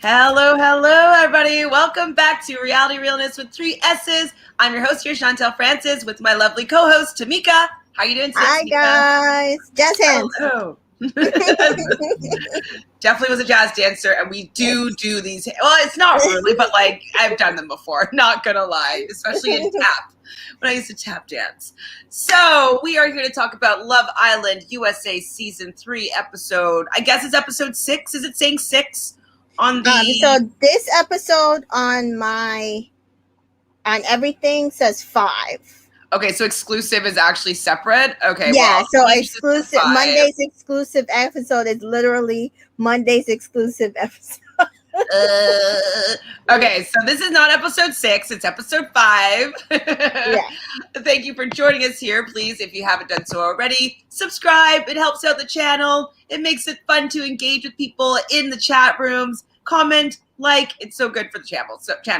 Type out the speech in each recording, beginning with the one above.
Hello, hello, everybody. Welcome back to Realness with three S's. I'm your host here, Chantele Francis, with my lovely co-host, Tamika. How are you doing today, Hi Tamika? guys, jazz hands. Hello. Definitely was a jazz dancer, and we do these. Well, it's not really, but like I've done them before. Not gonna lie, especially in tap when I used to tap dance. So we are here to talk about Love Island USA season 3 episode. I guess it's episode 6. Is it saying 6 on the? So this episode on everything says 5. Okay, so exclusive is actually separate. Okay, well, Yeah, I'll so change this to exclusive 5. Monday's exclusive episode is literally Monday's exclusive episode. Okay, so this is not episode 6, it's episode 5. Yeah. Thank you for joining us here. Please, if you haven't done so already, subscribe. It helps out the channel. It makes it fun to engage with people in the chat rooms. Comment, like, it's so good for the channel.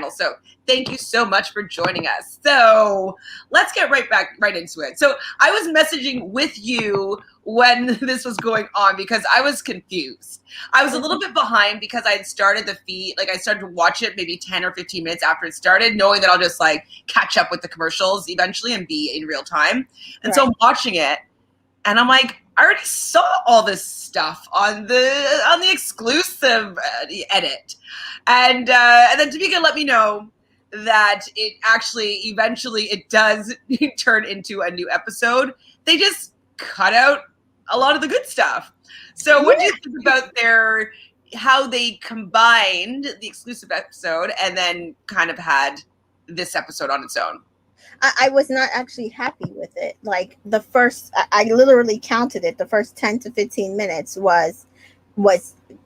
So thank you so much for joining us. So let's get right into it. So I was messaging with you when this was going on because I was confused. I was a little bit behind because I had started the feed, like I started to watch it maybe 10 or 15 minutes after it started, knowing that I'll just like catch up with the commercials eventually and be in real time. And so I'm watching it and I'm like, I already saw all this stuff on the exclusive edit. And then Tamika let me know that it actually eventually it does turn into a new episode. They just cut out a lot of the good stuff. So what do you think about how they combined the exclusive episode and then kind of had this episode on its own? I was not actually happy with it. Like the first, I literally counted it. The first 10 to 15 minutes was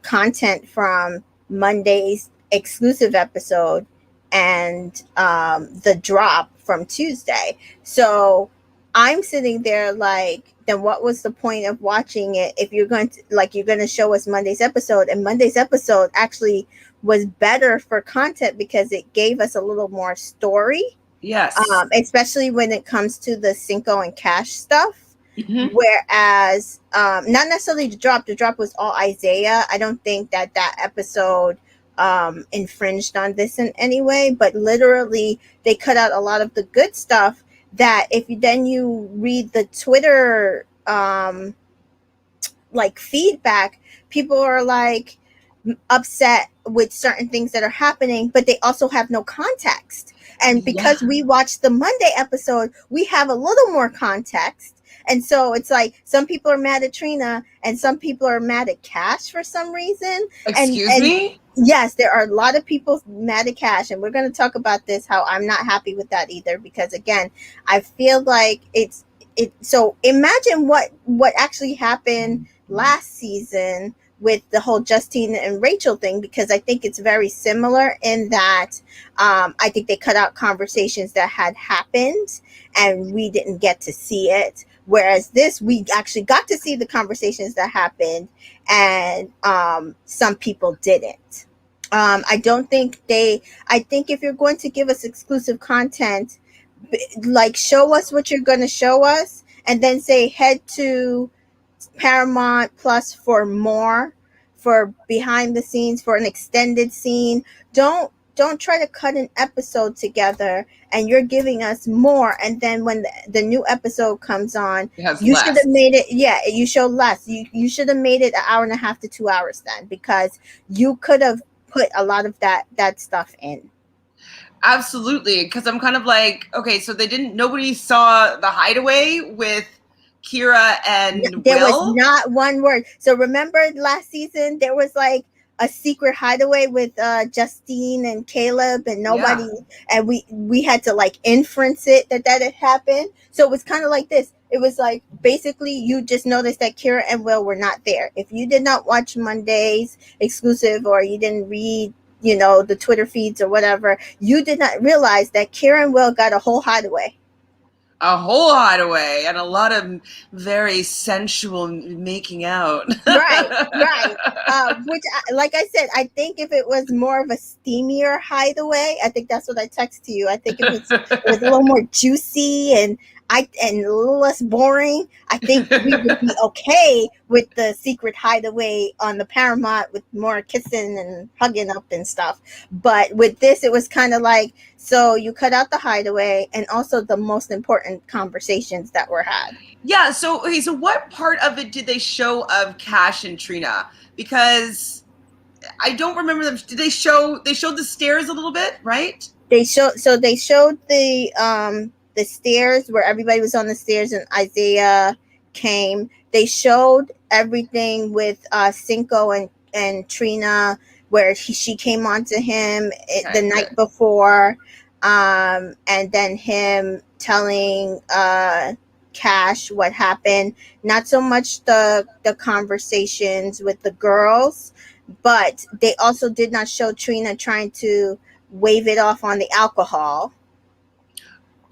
content from Monday's exclusive episode and the drop from Tuesday. So I'm sitting there like, then what was the point of watching it if you're going to show us Monday's episode? And Monday's episode actually was better for content because it gave us a little more story. Yes. Especially when it comes to the Cinco and Cash stuff. Mm-hmm. Whereas not necessarily the drop was all Isaiah. I don't think that episode infringed on this in any way, but literally they cut out a lot of the good stuff that if you read the Twitter like feedback, people are like upset with certain things that are happening, but they also have no context. And because we watched the Monday episode, we have a little more context. And so it's like some people are mad at Trina and some people are mad at Cash for some reason. Excuse me? Yes, there are a lot of people mad at Cash. And we're going to talk about this, how I'm not happy with that either. Because again, I feel like so imagine what actually happened last season with the whole Justine and Rachel thing, because I think it's very similar in that I think they cut out conversations that had happened and we didn't get to see it. Whereas this, we actually got to see the conversations that happened and some people didn't. I think if you're going to give us exclusive content, like show us what you're going to show us and then say head to Paramount Plus for more, for behind the scenes, for an extended scene. Don't try to cut an episode together and you're giving us more, and then when the new episode comes on, you should have made it. Yeah, you show less. You should have made it an hour and a half to 2 hours then, because you could have put a lot of that stuff in. Absolutely, because I'm kind of like, okay, so nobody saw the hideaway with Kira and there Will? was not one word. So remember last season there was like a secret hideaway with Justine and Caleb and nobody, and we had to like inference it that had happened. So it was kind of like this. It was like basically you just noticed that Kira and Will were not there. If you did not watch Monday's exclusive or you didn't read the Twitter feeds or whatever, you did not realize that Kira and Will got a whole hideaway. A whole hideaway and a lot of very sensual making out. Right. Which, like I said, I think if it was more of a steamier hideaway, I think that's what I text to you. I think it was a little more juicy, and and a little less boring, I think we would be okay with the secret hideaway on the Paramount with more kissing and hugging up and stuff. But with this, it was kind of like, so you cut out the hideaway and also the most important conversations that were had. Yeah. So okay. So what part of it did they show of Cash and Trina? Because I don't remember them. Did they show? They showed the stairs a little bit, right? They showed the stairs where everybody was on the stairs and Isaiah came. They showed everything with Cinco and Trina where she came onto him the night before, and then him telling Cash what happened. Not so much the conversations with the girls, but they also did not show Trina trying to wave it off on the alcohol,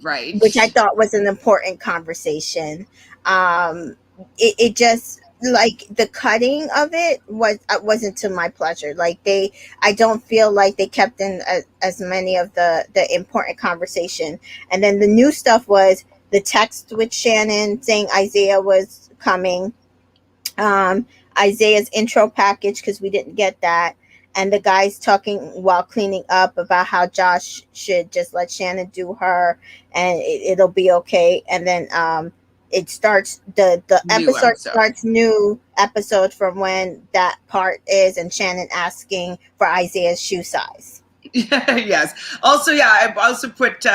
Right. which I thought was an important conversation. It just, like, the cutting of it wasn't to my pleasure. Like, I don't feel like they kept in as many of the important conversation. And then the new stuff was the text with Shannon saying Isaiah was coming, Isaiah's intro package, because we didn't get that, and the guys talking while cleaning up about how Josh should just let Shannon do her and it'll be okay. And then it starts the episode starts new episode from when that part is, and Shannon asking for Isaiah's shoe size. Yes. Also, yeah, I also put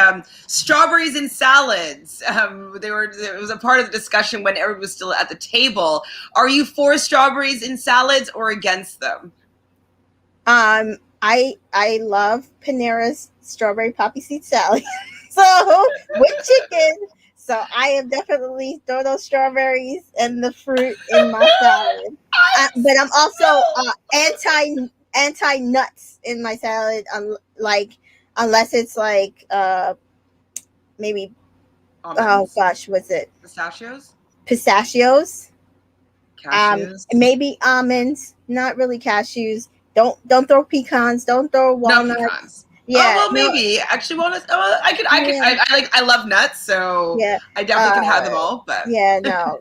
strawberries in salads. It was a part of the discussion when everyone was still at the table. Are you for strawberries in salads or against them? I love Panera's strawberry poppy seed salad. So with chicken. So I am definitely throw those strawberries and the fruit in my salad. But I'm also anti nuts in my salad. Like, unless it's like maybe almonds. Oh gosh, what's it? Pistachios. Cashews. Maybe almonds. Not really cashews. Don't throw pecans. Don't throw walnuts. No pecans. Yeah. Oh, well, maybe actually walnuts. Oh, I could. I love nuts, so yeah. I definitely can have them all. But yeah, no.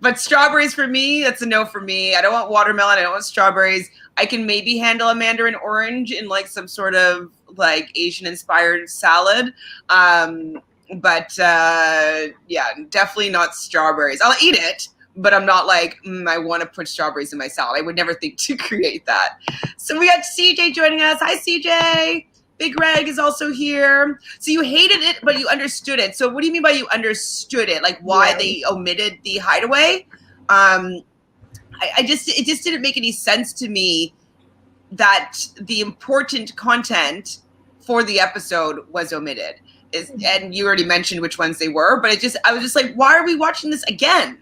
But strawberries for me, that's a no for me. I don't want watermelon. I don't want strawberries. I can maybe handle a mandarin orange in like some sort of like Asian inspired salad. But yeah, definitely not strawberries. I'll eat it, but I'm not like, I want to put strawberries in my salad. I would never think to create that. So we got CJ joining us. Hi, CJ. Big Reg is also here. So you hated it, but you understood it. So what do you mean by you understood it? Like why they omitted the hideaway? It just didn't make any sense to me that the important content for the episode was omitted. And you already mentioned which ones they were, but I was just like, why are we watching this again?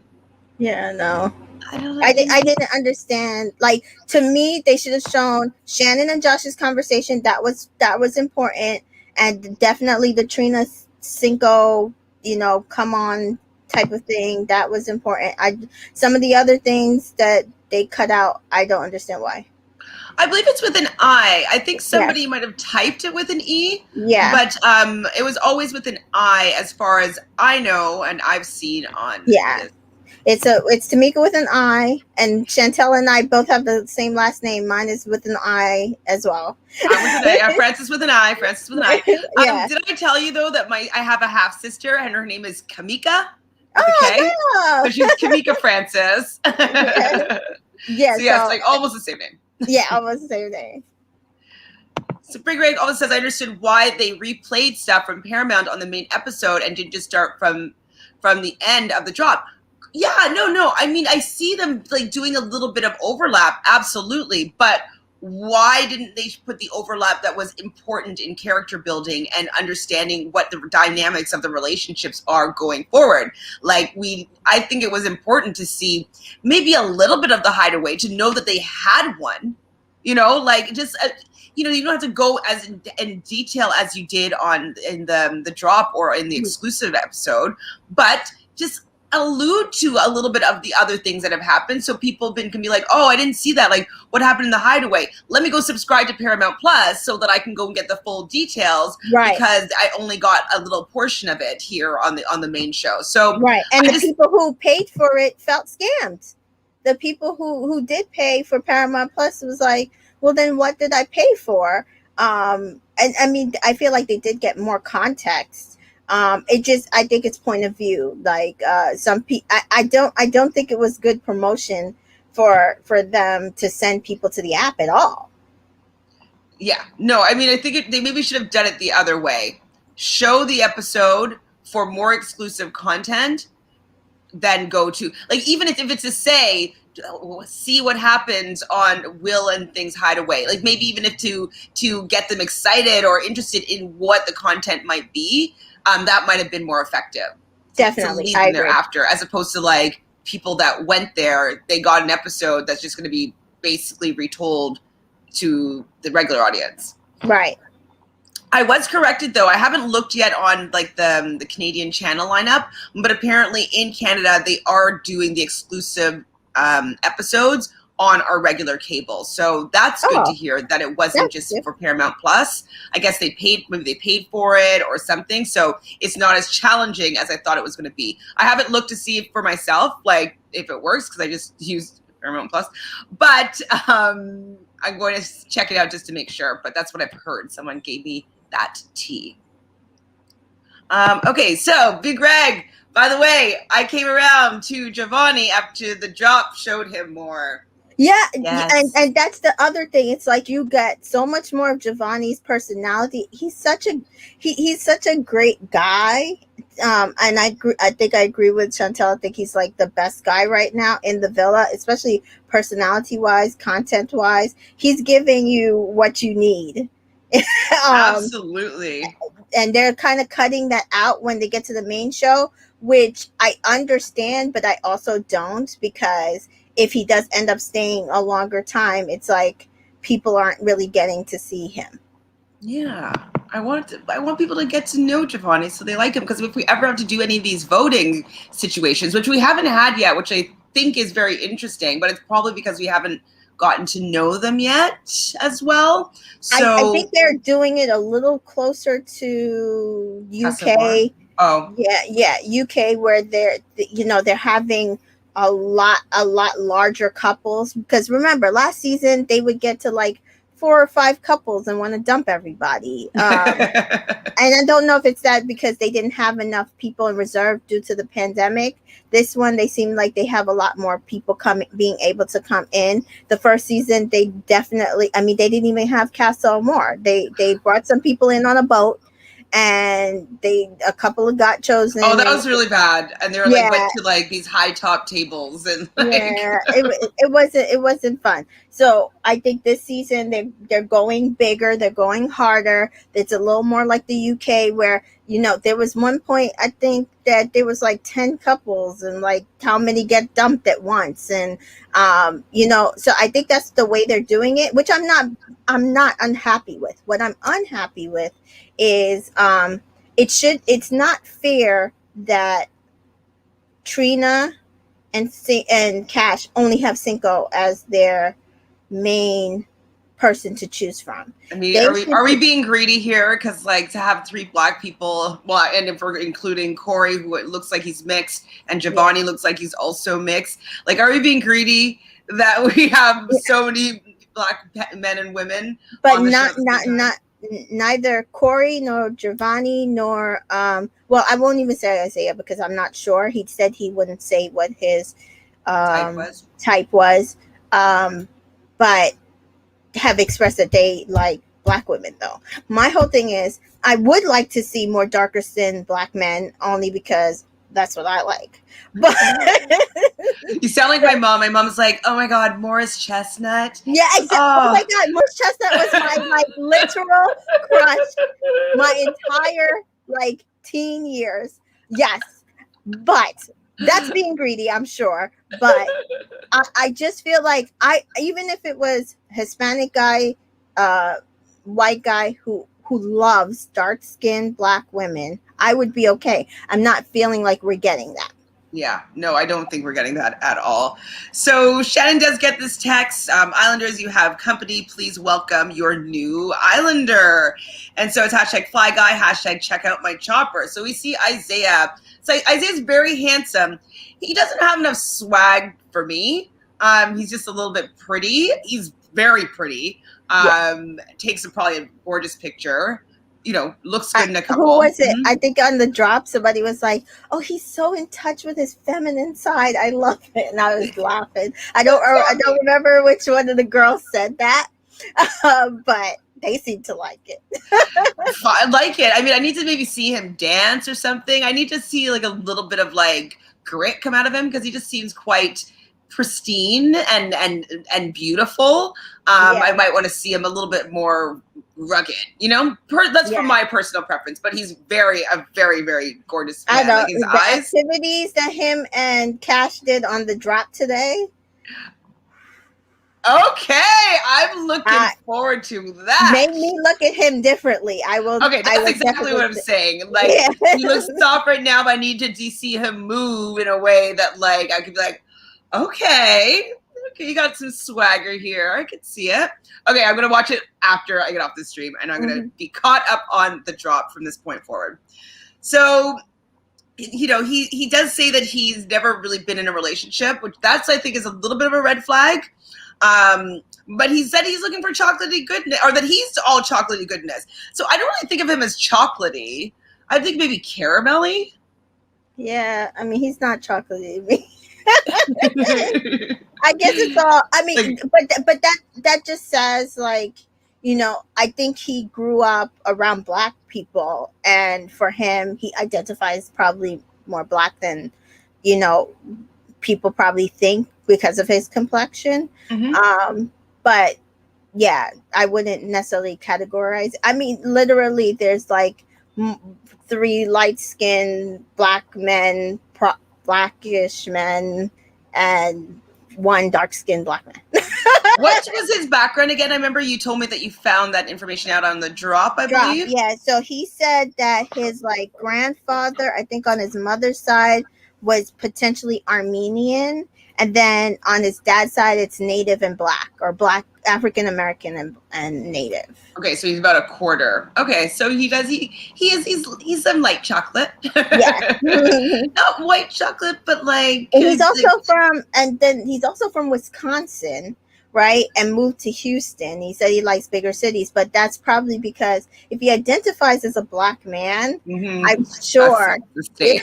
Yeah, no. I didn't understand. Like, to me, they should have shown Shannon and Josh's conversation. That was important, and definitely the Trina Cinco, come on type of thing. That was important. Some of the other things that they cut out, I don't understand why. I believe it's with an I. I think somebody might have typed it with an E. Yeah. But it was always with an I, as far as I know, and I've seen on. Yeah. This. It's Tamika with an I, and Chantele and I both have the same last name. Mine is with an I as well. Francis with an I. Yeah. Did I tell you though that I have a half sister and her name is Kamika? Oh, so she's Kamika Francis. Yeah. So yeah, it's like almost the same name. Yeah, almost the same name. So Big Rig also says, I understood why they replayed stuff from Paramount on the main episode and didn't just start from the end of the drop. Yeah, no. I mean, I see them like doing a little bit of overlap, absolutely. But why didn't they put the overlap that was important in character building and understanding what the dynamics of the relationships are going forward? Like I think it was important to see maybe a little bit of the hideaway, to know that they had one, like just, you don't have to go as in detail as you did in the drop or in the exclusive episode, but just allude to a little bit of the other things that have happened, so people can be like, oh, I didn't see that, like what happened in the Hideaway, let me go subscribe to Paramount Plus so that I can go and get the full details, Right. because I only got a little portion of it here on the main show. So Right. And I the people who paid for it felt scammed. The people who did pay for Paramount Plus was like, well, then what did I pay for? And I mean, I feel like they did get more context. It just, I think it's point of view. Like some people, I don't think it was good promotion for them to send people to the app at all. Yeah, no, I mean, I think they maybe should have done it the other way. Show the episode for more exclusive content, then go to, like, even if it's to say, see what happens on Will and Things Hideaway. Like maybe even if to get them excited or interested in what the content might be, that might have been more effective. Definitely, to lead them thereafter, as opposed to like people that went there, they got an episode that's just going to be basically retold to the regular audience. Right. I was corrected though. I haven't looked yet on like the Canadian channel lineup, but apparently in Canada they are doing the exclusive episodes on our regular cable. So that's good to hear that it wasn't just for Paramount Plus. I guess maybe they paid for it or something. So it's not as challenging as I thought it was going to be. I haven't looked to see for myself, like if it works, because I just used Paramount Plus, but I'm going to check it out just to make sure. But that's what I've heard. Someone gave me that tea. Okay, so Big Greg, by the way, I came around to Giovanni after the drop showed him more. Yeah, yes. and that's the other thing. It's like you get so much more of Giovanni's personality. He's such a great guy. And I think I agree with Chantele. I think he's like the best guy right now in the villa, especially personality wise, content wise. He's giving you what you need. Absolutely. And they're kind of cutting that out when they get to the main show, which I understand, but I also don't, because if he does end up staying a longer time, it's like people aren't really getting to see him. Yeah, I want people to get to know Giovanni so they like him, because if we ever have to do any of these voting situations, which we haven't had yet, which I think is very interesting, but it's probably because we haven't gotten to know them yet as well. So I think they're doing it a little closer to UK. Oh, yeah, UK, where they're having a lot larger couples, because remember last season they would get to like 4 or 5 couples and want to dump everybody. And I don't know if it's that because they didn't have enough people in reserve due to the pandemic. This one, they seem like they have a lot more people being able to come in. The first season, they definitely, I mean, they didn't even have Castle Moore. They brought some people in on a boat, and a couple got chosen. Oh, that was really bad. And they were like went to like these high top tables, and like it wasn't fun. So I think this season they're going bigger, they're going harder. It's a little more like the UK, where there was one point I think that there was like 10 couples, and like how many get dumped at once, and so I think that's the way they're doing it, which I'm not unhappy with. What I'm unhappy with is it's not fair that Trina and Cash only have Cinco as their main person to choose from. I mean, are we being greedy here? Because like to have 3 Black people, well, and if we're including Corey, who it looks like he's mixed, and Giovanni looks like he's also mixed, like are we being greedy that we have so many Black men and women? But not neither Corey nor Giovanni nor well, I won't even say Isaiah because I'm not sure. He said he wouldn't say what his type was, but have expressed that they like Black women. Though my whole thing is I would like to see more darker skinned Black men, only because that's what I like. But you sound like my mom. My mom's like, oh my God, Morris Chestnut. Yeah, exactly. Oh my God, Morris Chestnut was my like literal crush my entire like teen years. Yes, but that's being greedy, I'm sure. But I just feel like even if it was Hispanic guy, white guy who loves dark skinned Black women, I would be okay. I'm not feeling like we're getting that. Yeah, no, I don't think we're getting that at all. So Shannon does get this text. Islanders, you have company. Please welcome your new Islander. And so it's hashtag fly guy, hashtag check out my chopper. So we see Isaiah. So Isaiah's very handsome. He doesn't have enough swag for me. He's just a little bit pretty. He's very pretty. Takes probably a gorgeous picture. Looks good in a couple. Who was it? I think on the drop, somebody was like, "Oh, he's so in touch with his feminine side. I love it," and I was laughing. I don't remember which one of the girls said that, but they seem to like it. I like it. I mean, I need to maybe see him dance or something. I need to see like a little bit of like grit come out of him because he just seems quite pristine and beautiful. I might want to see him a little bit more rugged, that's for my personal preference, but he's a very, very gorgeous man. I know. Like his the eyes. Activities that him and Cash did on the drop today. Okay, I'm looking forward to that. Made me look at him differently. I will. Okay, that's exactly what I'm saying. Like, he looks soft right now, but I need to see him move in a way that, like, I could be like, okay, you got some swagger here. I could see it. Okay, I'm gonna watch it after I get off the stream, and I'm gonna be caught up on the drop from this point forward. So, he does say that he's never really been in a relationship, which I think is a little bit of a red flag. But he said he's looking for chocolatey goodness, or that he's all chocolatey goodness. So I don't really think of him as chocolatey. I think maybe caramelly. Yeah, I mean, he's not chocolatey. I guess it's all. I mean, but that just says like, I think he grew up around Black people, and for him, he identifies probably more Black than, people probably think because of his complexion. But yeah, I wouldn't necessarily categorize. I mean, literally, there's like 3 light-skinned Black men, Blackish men, and 1 dark-skinned Black man. What was his background again? I remember you told me that you found that information out on the drop, I believe. Yeah, so he said that his like grandfather, I think on his mother's side, was potentially Armenian, and then on his dad's side it's Native and Black, or Black African American and Native. Okay, so he's about a quarter. Okay, so he's some light chocolate. Yeah. Not white chocolate, but like. And he's also from Wisconsin, right? And moved to Houston. He said he likes bigger cities, but that's probably because if he identifies as a Black man, I'm sure that's the state.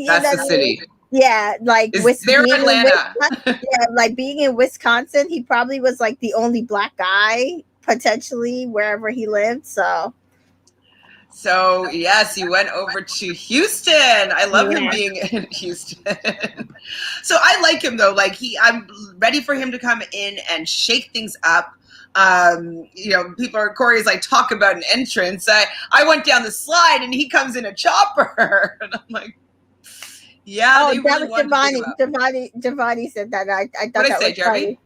That's the city. Yeah, like Atlanta. Like being in Wisconsin, he probably was like the only Black guy potentially wherever he lived. So yes, he went over to Houston. I love him being in Houston. So I like him though. Like I'm ready for him to come in and shake things up. Corey's like, talk about an entrance. I went down the slide and he comes in a chopper, and I'm like. Yeah, that was Giovanni. Giovanni said that. I thought that was Jeremy?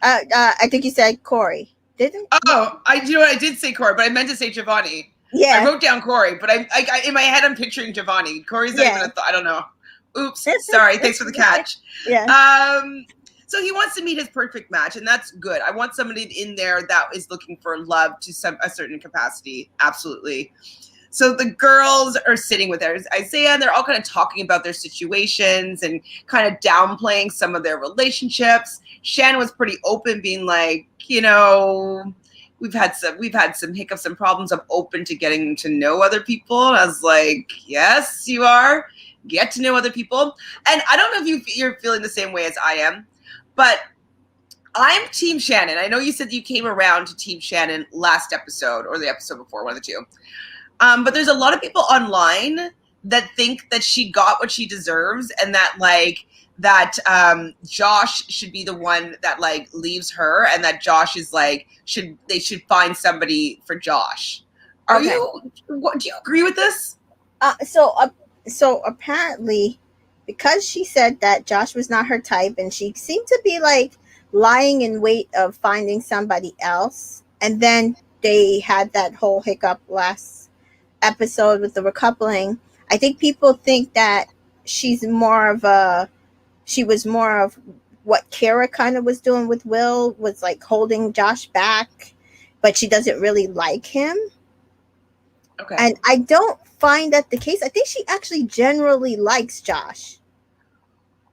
Funny. I think you said Corey, didn't? Oh, I did say Corey, but I meant to say Giovanni. Yeah, I wrote down Corey, but I in my head I'm picturing Giovanni. Corey's not even I don't know. Oops, sorry. Thanks for the catch. Yeah. So he wants to meet his perfect match, and that's good. I want somebody in there that is looking for love to a certain capacity. Absolutely. So the girls are sitting with Isaiah, and they're all kind of talking about their situations and kind of downplaying some of their relationships. Shannon was pretty open, being like, we've had some hiccups and problems. I'm open to getting to know other people. And I was like, yes, you are. Get to know other people. And I don't know if you're feeling the same way as I am, but I'm Team Shannon. I know you said you came around to Team Shannon last episode or the episode before, one of the two. But there's a lot of people online that think that she got what she deserves, and that Josh should be the one that like leaves her, and that Josh is like they should find somebody for Josh. Do you agree with this? So apparently, because she said that Josh was not her type, and she seemed to be like lying in wait of finding somebody else, and then they had that whole hiccup last episode with the recoupling. I think people think that she's more of a she was more of what Kara kind of was doing with Will, was like holding Josh back, but she doesn't really like him. Okay. And I don't find that the case. I think she actually generally likes Josh.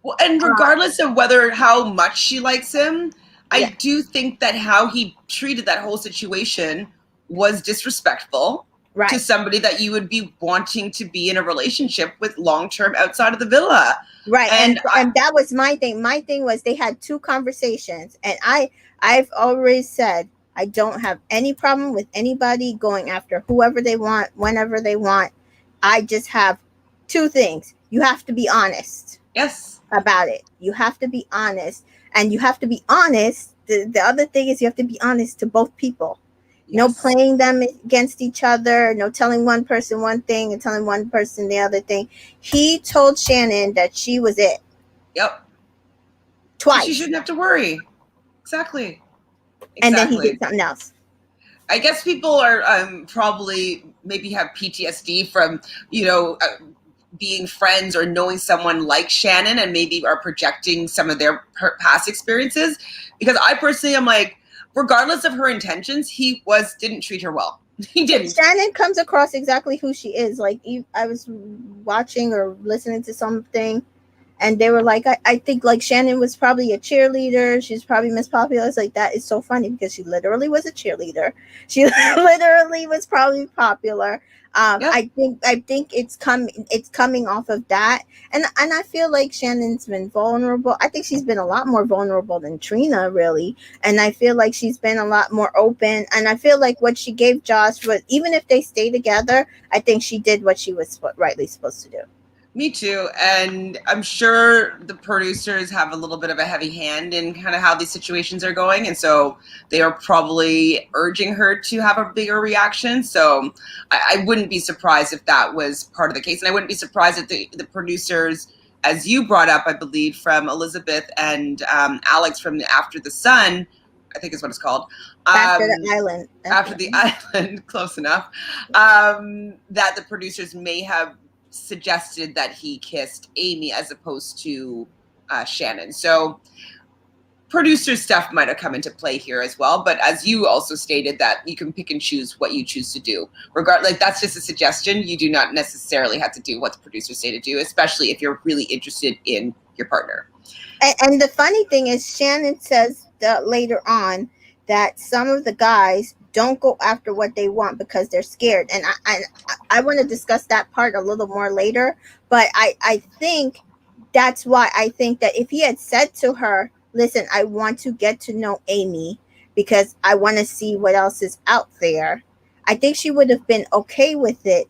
Well, and regardless of whether how much she likes him, Yeah. I do think that how he treated that whole situation was disrespectful to Right. somebody that you would be wanting to be in a relationship with long term outside of the villa. Right. And And that was my thing. My thing was they had two conversations, and I've always said I don't have any problem with anybody going after whoever they want whenever they want. I just have two things. You have to be honest yes, about it. You have to be honest, and you have to be honest. The other thing is you have to be honest to both people. No yes, playing them against each other, no telling one person one thing and telling one person the other thing. He told Shannon that she was it yep. So she twice, shouldn't have to worry. Exactly. and then he Exactly. did something else. I guess people are probably maybe have PTSD from, you know, being friends or knowing someone like Shannon and maybe are projecting some of their past experiences. Because I personally am like, regardless of her intentions, he didn't treat her well. He didn't. Shannon comes across exactly who she is. Like I was watching or listening to something, and they were like, I think like Shannon was probably a cheerleader. She's probably Miss Popular. It's like, that is so funny because she literally was a cheerleader. She literally was probably popular. Yep. I think it's coming off of that, and I feel like Shannon's been vulnerable. I think she's been a lot more vulnerable than Trina, really, and I feel like she's been a lot more open. And I feel like what she gave Josh was, even if they stay together, I think she did what she was rightly supposed to do. Me too. And I'm sure the producers have a little bit of a heavy hand in kind of how these situations are going. And so they are probably urging her to have a bigger reaction. So I wouldn't be surprised if that was part of the case. And I wouldn't be surprised if the producers, as you brought up, I believe, from Elizabeth and Alex from After the Sun, I think is what it's called. After the island. After the island, close enough. That the producers may have suggested that he kissed Amy as opposed to Shannon. So producer stuff might have come into play here as well. But as you also stated, that you can pick and choose what you choose to do. Like that's just a suggestion. You do not necessarily have to do what the producers say to do, especially if you're really interested in your partner. And the funny thing is, Shannon says later on that some of the guys don't go after what they want because they're scared. And I want to discuss that part a little more later. But I think that's why I think that if he had said to her, listen, I want to get to know Amy because I want to see what else is out there, I think she would have been okay with it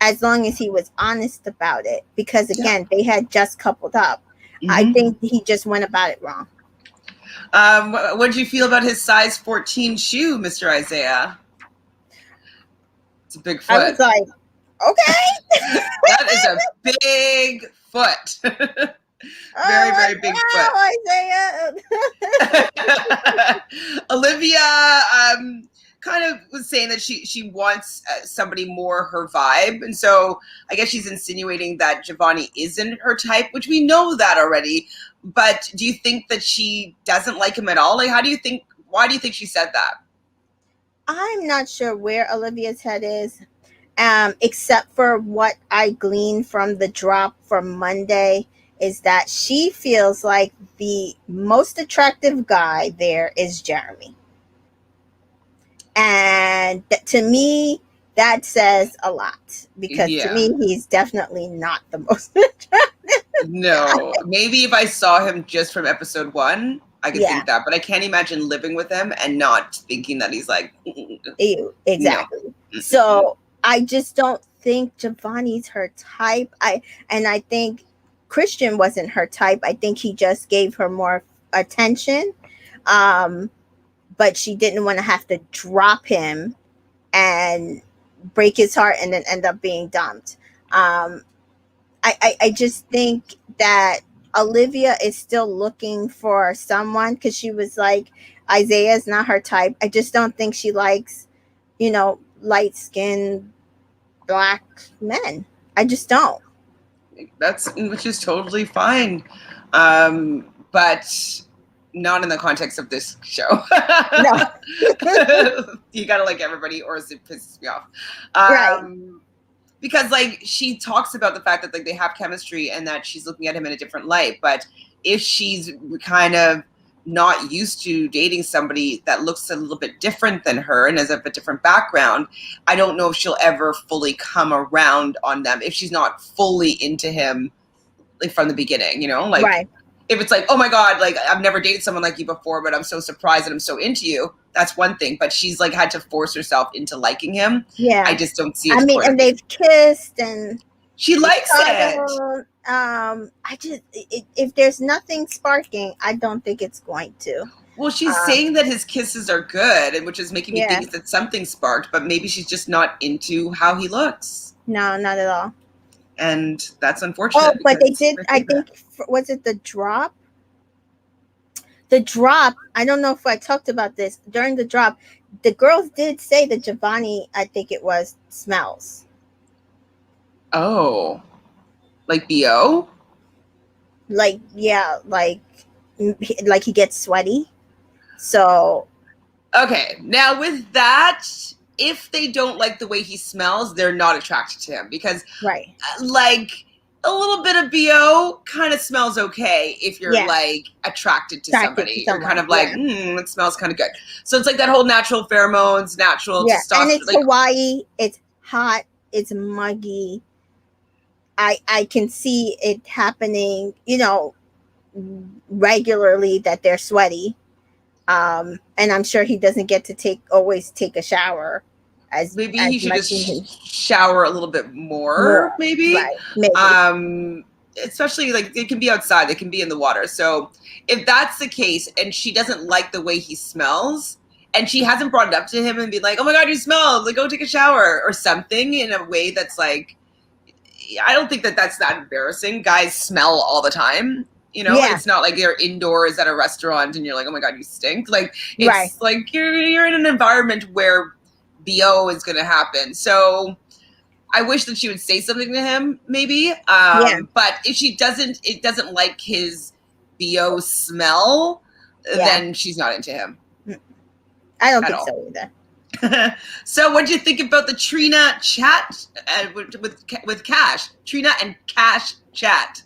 as long as he was honest about it. Because again, they had just coupled up. I think he just went about it wrong. What did you feel about his size 14 shoe, Mr. Isaiah? It's a big foot. I was like, okay. That is a big foot. Very, very big foot. Isaiah. Olivia kind of was saying that she wants somebody more her vibe. And so I guess she's insinuating that Giovanni isn't her type, which we know that already. But do you think that she doesn't like him at all? Like, why do you think she said that? I'm not sure where Olivia's head is, except for what I gleaned from the drop from Monday, is that she feels like the most attractive guy there is Jeremy. And to me, that says a lot, because to me, he's definitely not the most attractive. No, maybe if I saw him just from episode 1, I could think that, but I can't imagine living with him and not thinking that he's like, ew, exactly. No. So I just don't think Giovanni's her type. I think Christian wasn't her type. I think he just gave her more attention. But she didn't want to have to drop him and break his heart and then end up being dumped. I just think that Olivia is still looking for someone, because she was like, Isaiah's not her type. I just don't think she likes, light skinned black men. I just don't. which is totally fine. But not in the context of this show. No. You gotta like everybody or it pisses me off. Right. Because like she talks about the fact that like they have chemistry and that she's looking at him in a different light. But if she's kind of not used to dating somebody that looks a little bit different than her and has a different background, I don't know if she'll ever fully come around on them if she's not fully into him like from the beginning, you know? Like Right. if it's like, oh my God, like I've never dated someone like you before, but I'm so surprised that I'm so into you. That's one thing. But she's like had to force herself into liking him. Yeah. I just don't see it. I mean, and they've kissed and she likes it. I just if there's nothing sparking, I don't think it's going to. Well, she's saying that his kisses are good, and which is making me think that something sparked, but maybe she's just not into how he looks. No, not at all. And that's unfortunate. Oh, but they did. I think was it the drop? The drop. I don't know if I talked about this during the drop. The girls did say that Giovanni, I think it was, smells. Oh, like BO? Like yeah, like he gets sweaty. So okay, now with that, if they don't like the way he smells, they're not attracted to him because, right, like a little bit of BO kind of smells okay if you're like attracted to somebody. You're kind of like, it smells kind of good. So it's like that whole natural pheromones, natural testosterone. And it's like, Hawaii. It's hot. It's muggy. I can see it happening, you know, regularly that they're sweaty. And I'm sure he doesn't get to always take a shower. Maybe he should just shower a little bit more. Maybe. Right, maybe. Especially like it can be outside, it can be in the water. So if that's the case and she doesn't like the way he smells and she hasn't brought it up to him and be like, oh my God, you smell, like go take a shower or something in a way that's like, I don't think that's that embarrassing. Guys smell all the time. You know, it's not like you're indoors at a restaurant and you're like, oh my God, you stink. Like it's like you're in an environment where BO is going to happen. So I wish that she would say something to him, maybe. But if she doesn't like his BO smell, then she's not into him. I don't think so either. So what do you think about the Trina chat with Cash? Trina and Cash chat.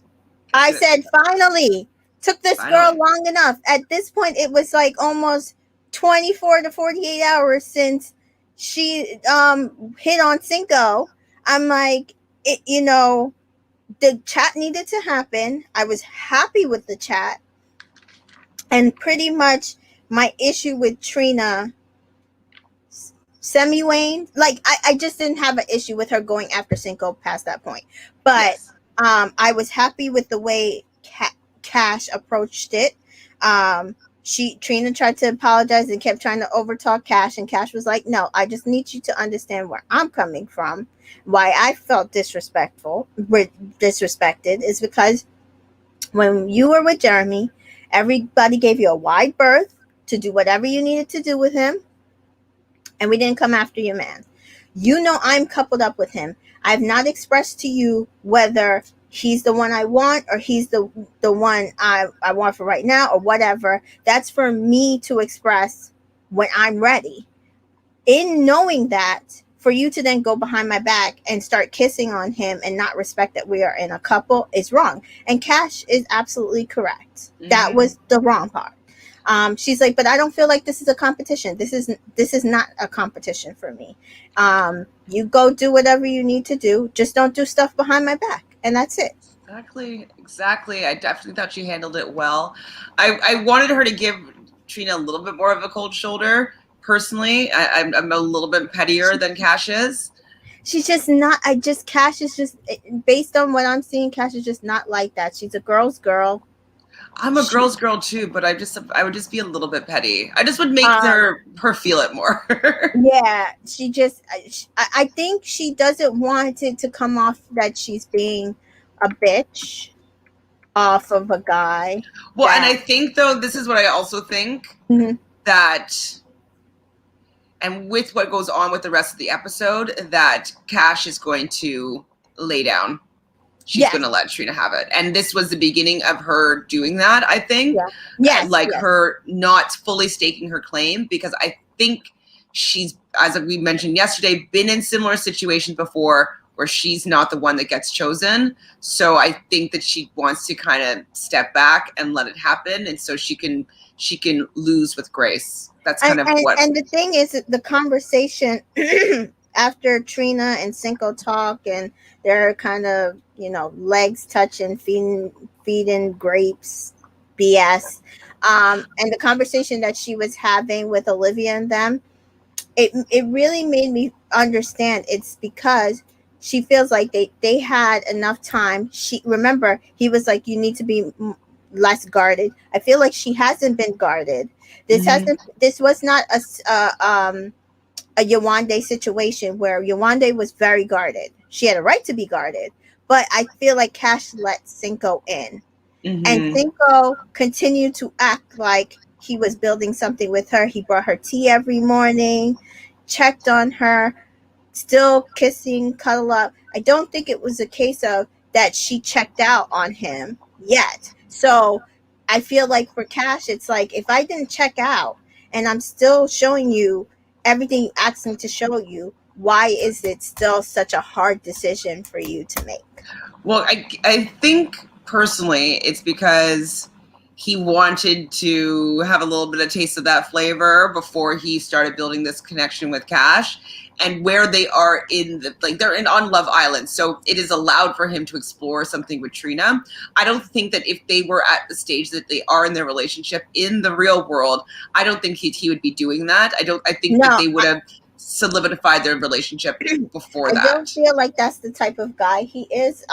I said, finally. Took this girl long enough. At this point, it was like almost 24 to 48 hours since she hit on Cinco. I'm like, you know, the chat needed to happen. I was happy with the chat. And pretty much my issue with Trina semi-waned. Like, I just didn't have an issue with her going after Cinco past that point. But I was happy with the way Cash approached it. Trina tried to apologize and kept trying to overtalk Cash, and Cash was like, no, I just need you to understand where I'm coming from. Why I felt disrespected is because when you were with Jeremy, everybody gave you a wide berth to do whatever you needed to do with him, and we didn't come after your man. You know I'm coupled up with him. I've not expressed to you whether he's the one I want or he's the one I want for right now or whatever. That's for me to express when I'm ready. In knowing that, for you to then go behind my back and start kissing on him and not respect that we are in a couple is wrong. And Cash is absolutely correct. Mm-hmm. That was the wrong part. She's like, but I don't feel like this is a competition. This is not a competition for me. You go do whatever you need to do. Just don't do stuff behind my back. And that's it. Exactly. I definitely thought she handled it well. I wanted her to give Trina a little bit more of a cold shoulder. Personally, I'm a little bit pettier than Cash is. She's just not. Cash is just, based on what I'm seeing, Cash is just not like that. She's a girl's girl. I'm a girl's girl too, but I would just be a little bit petty. I just would make her feel it more. Yeah, I think she doesn't want it to come off that she's being a bitch off of a guy. Well, and I think though, this is what I also think, that, and with what goes on with the rest of the episode, that Cash is going to lay down. she's going Yes. to let Trina have it. And this was the beginning of her doing that, I think. Yeah. Yes. Like Yes. her not fully staking her claim, because I think she's, as we mentioned yesterday, been in similar situations before where she's not the one that gets chosen. So I think that she wants to kind of step back and let it happen, and so she can lose with grace. That's kind of what. And the thing is that the conversation after Trina and Cinco talk, and they're kind of, legs touching, feeding grapes, BS. And the conversation that she was having with Olivia and them, it really made me understand it's because she feels like they had enough time. She, remember, he was like, you need to be less guarded. I feel like she hasn't been guarded. This was not a Yewande situation where Yewande was very guarded. She had a right to be guarded, but I feel like Cash let Cinco in. And Cinco continued to act like he was building something with her. He brought her tea every morning, checked on her, still kissing, cuddle up. I don't think it was a case of that she checked out on him yet. So I feel like for Cash, it's like, if I didn't check out and I'm still showing you everything you asked me to show you, why is it still such a hard decision for you to make? Well, I think personally it's because he wanted to have a little bit of taste of that flavor before he started building this connection with Cash. And where they are they're on Love Island, so it is allowed for him to explore something with Trina. I don't think that if they were at the stage that they are in their relationship in the real world, I don't think he would be doing that. I think that they would have solidified their relationship before that. I don't feel like that's the type of guy he is,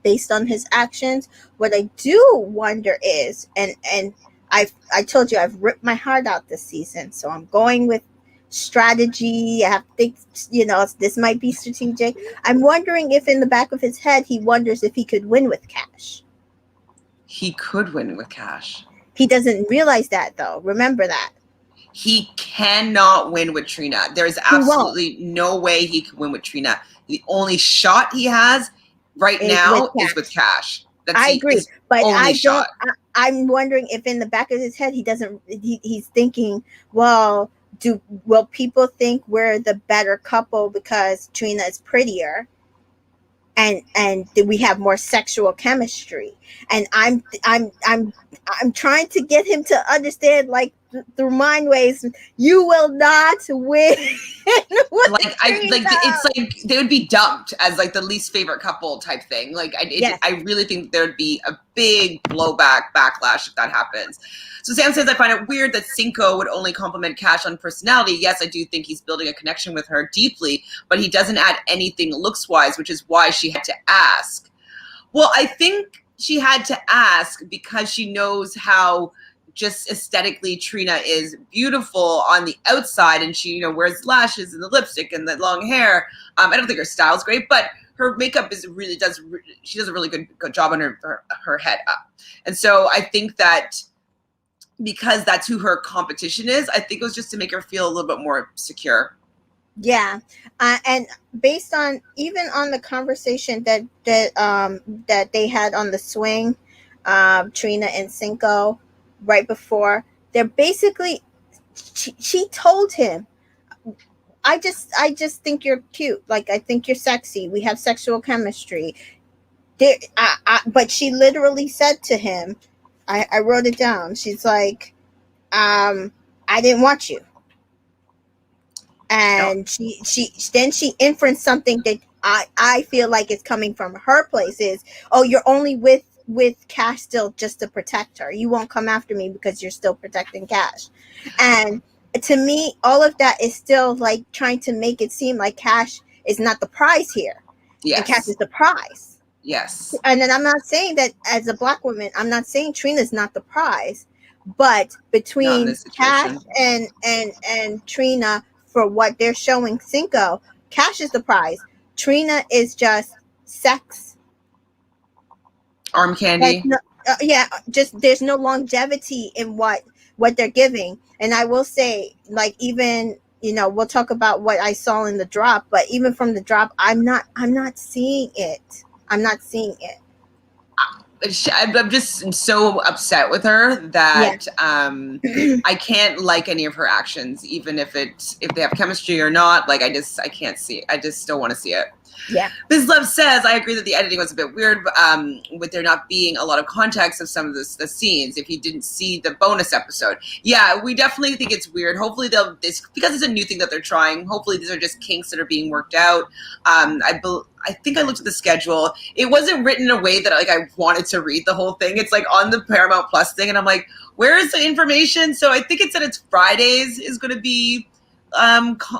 based on his actions. What I do wonder is, and I told you I've ripped my heart out this season, so I'm going with strategy. I have to think, this might be strategic. I'm wondering if in the back of his head he wonders if he could win with Cash. He could win with Cash. He doesn't realize that, though. Remember that. He cannot win with Trina. There's absolutely no way he can win with Trina. The only shot he has right now is with Cash. I agree, but I'm wondering if in the back of his head he doesn't. He's thinking, well, will people think we're the better couple because Trina is prettier, and we have more sexual chemistry? And I'm trying to get him to understand, like, through mind waves, you will not win. It's like they would be dumped as like the least favorite couple type thing. Like I really think there'd be a big backlash if that happens. So Sam says, I find it weird that Cinco would only compliment Cash on personality. Yes, I do think he's building a connection with her deeply, but he doesn't add anything looks wise, which is why she had to ask. Well, I think she had to ask because she knows how just aesthetically Trina is beautiful on the outside, and she wears lashes and the lipstick and the long hair. I don't think her style's great, but her makeup she does a really good job on her head up. And so I think that because that's who her competition is, I think it was just to make her feel a little bit more secure. Yeah, and based on even on the conversation that they had on the swing, Trina and Cinco, right before, they're basically, she told him, I just think you're cute. Like, I think you're sexy. We have sexual chemistry. But she literally said to him, I wrote it down. She's like, I didn't want you. And she inferenced something that I feel like it's coming from her place is, oh, you're only with Cash still just to protect her. You won't come after me because you're still protecting Cash. And to me, all of that is still like trying to make it seem like Cash is not the prize here. Yes. And Cash is the prize. Yes. And then I'm not saying that as a Black woman, I'm not saying Trina's not the prize, but between Cash and Trina, for what they're showing Cinco, Cash is the prize. Trina is just sex. Arm candy. Just there's no longevity in what they're giving. And I will say, like, even, we'll talk about what I saw in the drop, but even from the drop, I'm not seeing it. I'm not seeing it. I'm just so upset with her Yeah. that I can't like any of her actions, even if they have chemistry or not. Like I can't see it. I just don't want to see it. Yeah. Ms. Love says, I agree that the editing was a bit weird, with there not being a lot of context of some of the scenes if you didn't see the bonus episode. Yeah, we definitely think it's weird. Hopefully because it's a new thing that they're trying, hopefully these are just kinks that are being worked out. I think I looked at the schedule. It wasn't written in a way that like I wanted to read the whole thing. It's like on the Paramount Plus thing, and I'm like, where is the information? So I think it said it's Fridays is going to be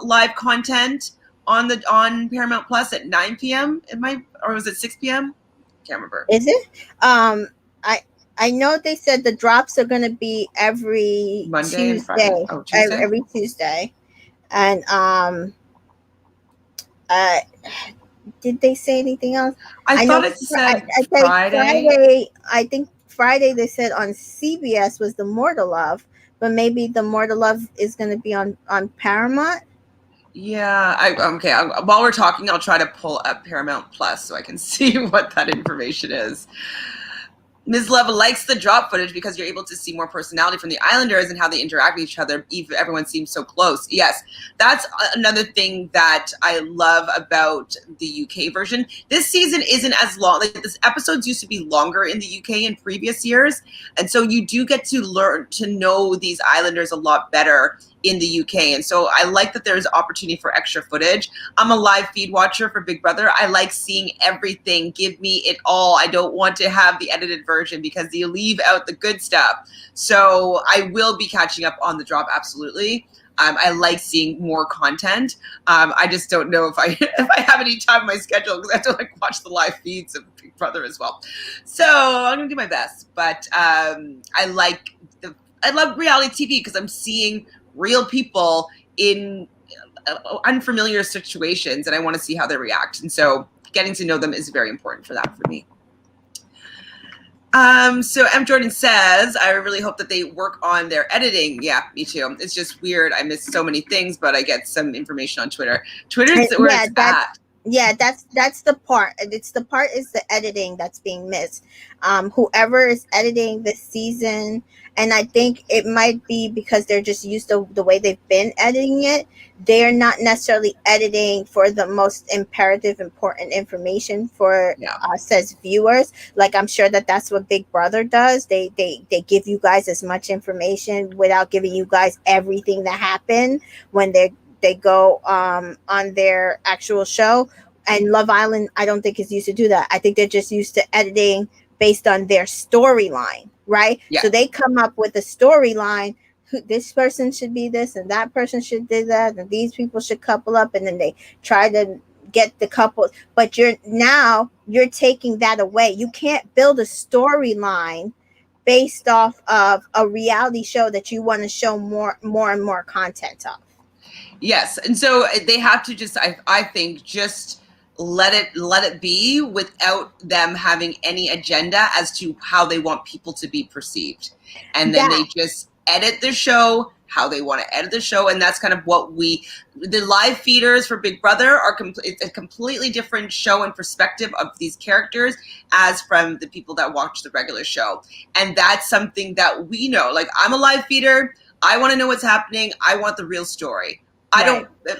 live content on Paramount Plus at 9 p.m. Or was it 6 p.m.? Can't remember. Is it? I know they said the drops are going to be every Monday and Friday. Tuesday. Oh, Tuesday. Every Tuesday, and uh, did they say anything else? I know thought it said I think Friday. Friday. I think Friday they said on CBS was the More to Love, but maybe the More to Love is going to be on Paramount. Yeah, okay. While we're talking, I'll try to pull up Paramount Plus so I can see what that information is. Ms. Love likes the drop footage because you're able to see more personality from the Islanders and how they interact with each other. Even everyone seems so close. Yes, that's another thing that I love about the UK version. This season isn't as long. Like this episodes used to be longer in the UK in previous years, and so you do get to learn to know these Islanders a lot better in the UK. And so I like that there's opportunity for extra footage. I'm a live feed watcher for Big Brother. I like seeing everything. Give me it all. I don't want to have the edited version because you leave out the good stuff. So I will be catching up on the drop, absolutely. I like seeing more content. I just don't know if I have any time in my schedule because I have to like watch the live feeds of Big Brother as well. So I'm gonna do my best. But I love reality TV because I'm seeing real people in unfamiliar situations, and I want to see how they react. And so getting to know them is very important for that for me. So M. Jordan says, I really hope that they work on their editing. Yeah, me too. It's just weird. I miss so many things, but I get some information on Twitter. Twitter's where it's at. Yeah, that's the part. It's the part is the editing that's being missed. Whoever is editing this season, and I think it might be because they're just used to the way they've been editing it. They're not necessarily editing for the most imperative, important information for us as viewers. Like I'm sure that's what Big Brother does. They give you guys as much information without giving you guys everything that happened when they go on their actual show. And Love Island, I don't think is used to do that. I think they're just used to editing based on their storyline, right? Yeah. So they come up with a storyline. This person should be this, and that person should do that, and these people should couple up, and then they try to get the couple. But you're taking that away. You can't build a storyline based off of a reality show that you want to show more and more content of. Yes, and so they have to just, I think, just let it be without them having any agenda as to how they want people to be perceived, and then they just edit the show how they want to edit the show, and that's kind of what the live feeders for Big Brother are. It's a completely different show and perspective of these characters as from the people that watch the regular show, and that's something that we know. Like I'm a live feeder. I want to know what's happening. I want the real story.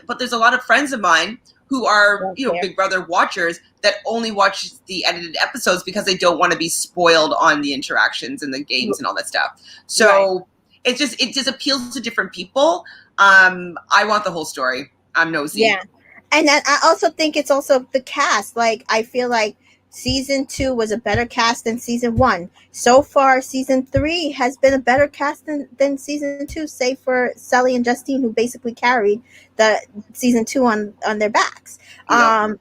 But there's a lot of friends of mine who are, Big Brother watchers that only watch the edited episodes because they don't want to be spoiled on the interactions and the games and all that stuff. So it just appeals to different people. I want the whole story. I'm nosy. Yeah. And I also think it's also the cast. Like, I feel like season 2 was a better cast than season 1. So far, season 3 has been a better cast than season 2, save for Sully and Justine, who basically carried the season 2 on their backs. Yep.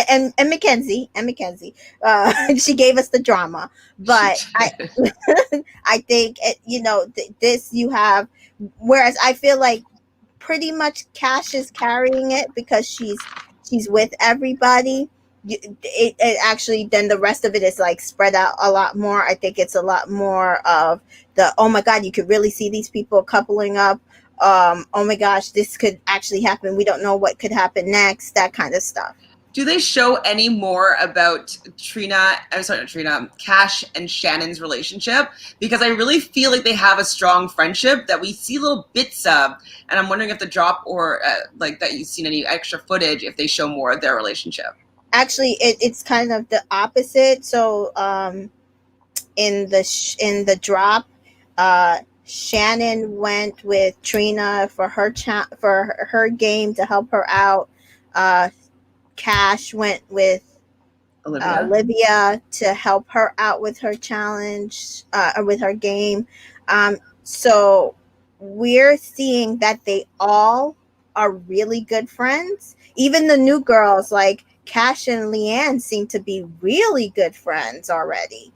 And Mackenzie, she gave us the drama. But I think, this you have, whereas I feel like pretty much Cash is carrying it because she's with everybody. It actually, then the rest of it is like spread out a lot more. I think it's a lot more of the, oh my God, you could really see these people coupling up. Oh my gosh, this could actually happen. We don't know what could happen next, that kind of stuff. Do they show any more about Cash and Shannon's relationship? Because I really feel like they have a strong friendship that we see little bits of, and I'm wondering if the drop or like that you've seen any extra footage if they show more of their relationship. Actually, it's kind of the opposite. So in the drop, Shannon went with Trina for for her game to help her out. Cash went with Olivia. Olivia to help her out with her challenge, with her game. So we're seeing that they all are really good friends. Even the new girls like Cash and Leanne seem to be really good friends already.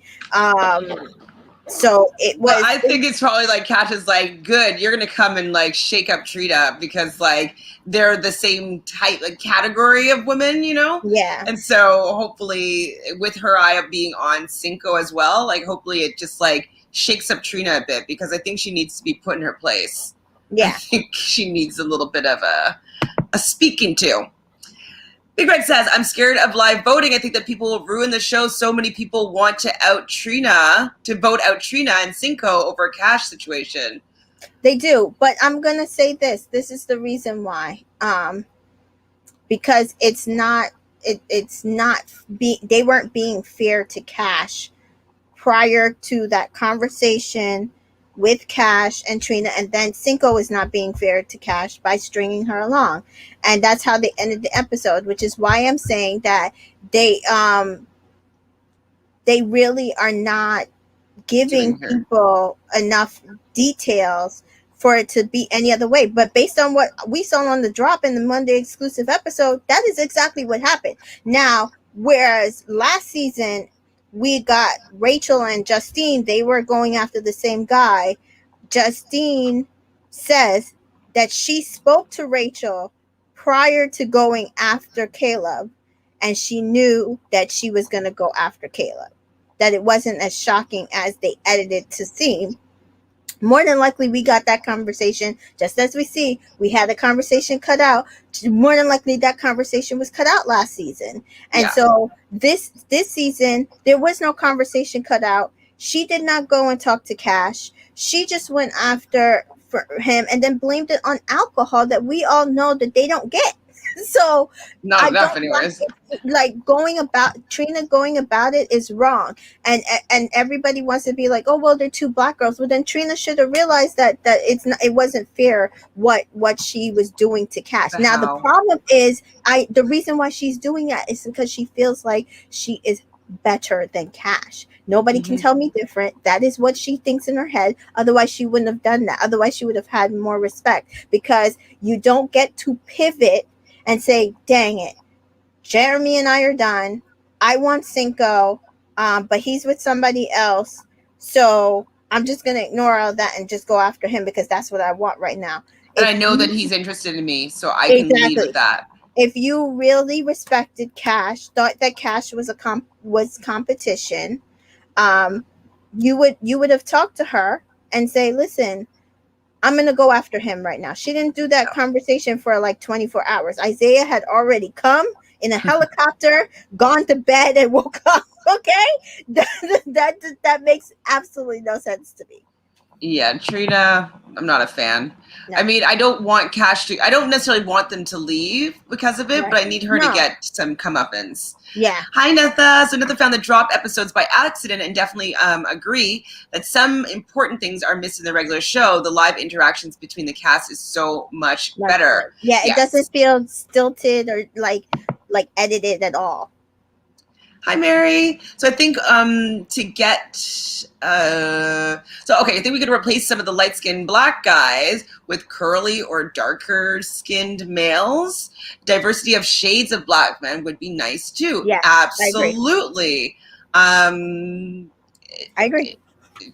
So it But was. I think it's probably like Cash is like, good, you're gonna come and like shake up Trina because like they're the same type like category of women, you know? Yeah. And so hopefully with her eye of being on Cinco as well, like hopefully it just like shakes up Trina a bit because I think she needs to be put in her place. I Yeah. think she needs a little bit of a speaking to. Big Red says, I'm scared of live voting. I think that people will ruin the show. So many people want to vote out Trina and Cinco over a Cash situation. They do, but I'm gonna say this. This is the reason why. Because it's not they weren't being fair to Cash prior to that conversation with Cash and Trina, and then Cinco is not being fair to Cash by stringing her along, and that's how they ended the episode. Which is why I'm saying that they they really are not giving people enough details for it to be any other way. But based on what we saw on the drop in the Monday exclusive episode, that is exactly what happened. Now, whereas last season we got Rachel and Justine, they were going after the same guy. Justine says that she spoke to Rachel prior to going after Caleb, and she knew that she was going to go after Caleb, that it wasn't as shocking as they edited to seem. More than likely, we got that conversation just as we see. We had a conversation cut out. More than likely, that conversation was cut out last season, and so this season there was no conversation cut out. She did not go and talk to Cash. She just went after for him and then blamed it on alcohol that we all know that they don't get. So not enough, anyways. Like Trina going about it is wrong, and everybody wants to be like, oh well, they're two black girls. Well, then Trina should have realized that it wasn't fair what she was doing to Cash. Now the problem is the reason why she's doing that is because she feels like she is better than Cash. Nobody can tell me different. That is what she thinks in her head. Otherwise, she wouldn't have done that. Otherwise, she would have had more respect, because you don't get to pivot and say, dang it, Jeremy and I are done. I want Cinco, but he's with somebody else. So I'm just going to ignore all that and just go after him because that's what I want right now. And I know that he's interested in me, so I can lead with that. If you really respected Cash, thought that Cash was competition, you would have talked to her and say, listen, I'm going to go after him right now. She didn't do that conversation for like 24 hours. Isaiah had already come in a helicopter, gone to bed, and woke up. Okay? That makes absolutely no sense to me. Yeah, Trina, I'm not a fan. No. I mean, I don't want Cash to, I don't necessarily want them to leave because of it, right. But I need her to get some comeuppance. Yeah. Hi, Netha. So Netha found the drop episodes by accident and definitely agree that some important things are missed in the regular show. The live interactions between the cast is so much better. Yeah, it doesn't feel stilted or like edited at all. Hi, Mary. So I think to get I think we could replace some of the light-skinned black guys with curly or darker skinned males. Diversity of shades of black men would be nice too. Yeah, absolutely. I agree.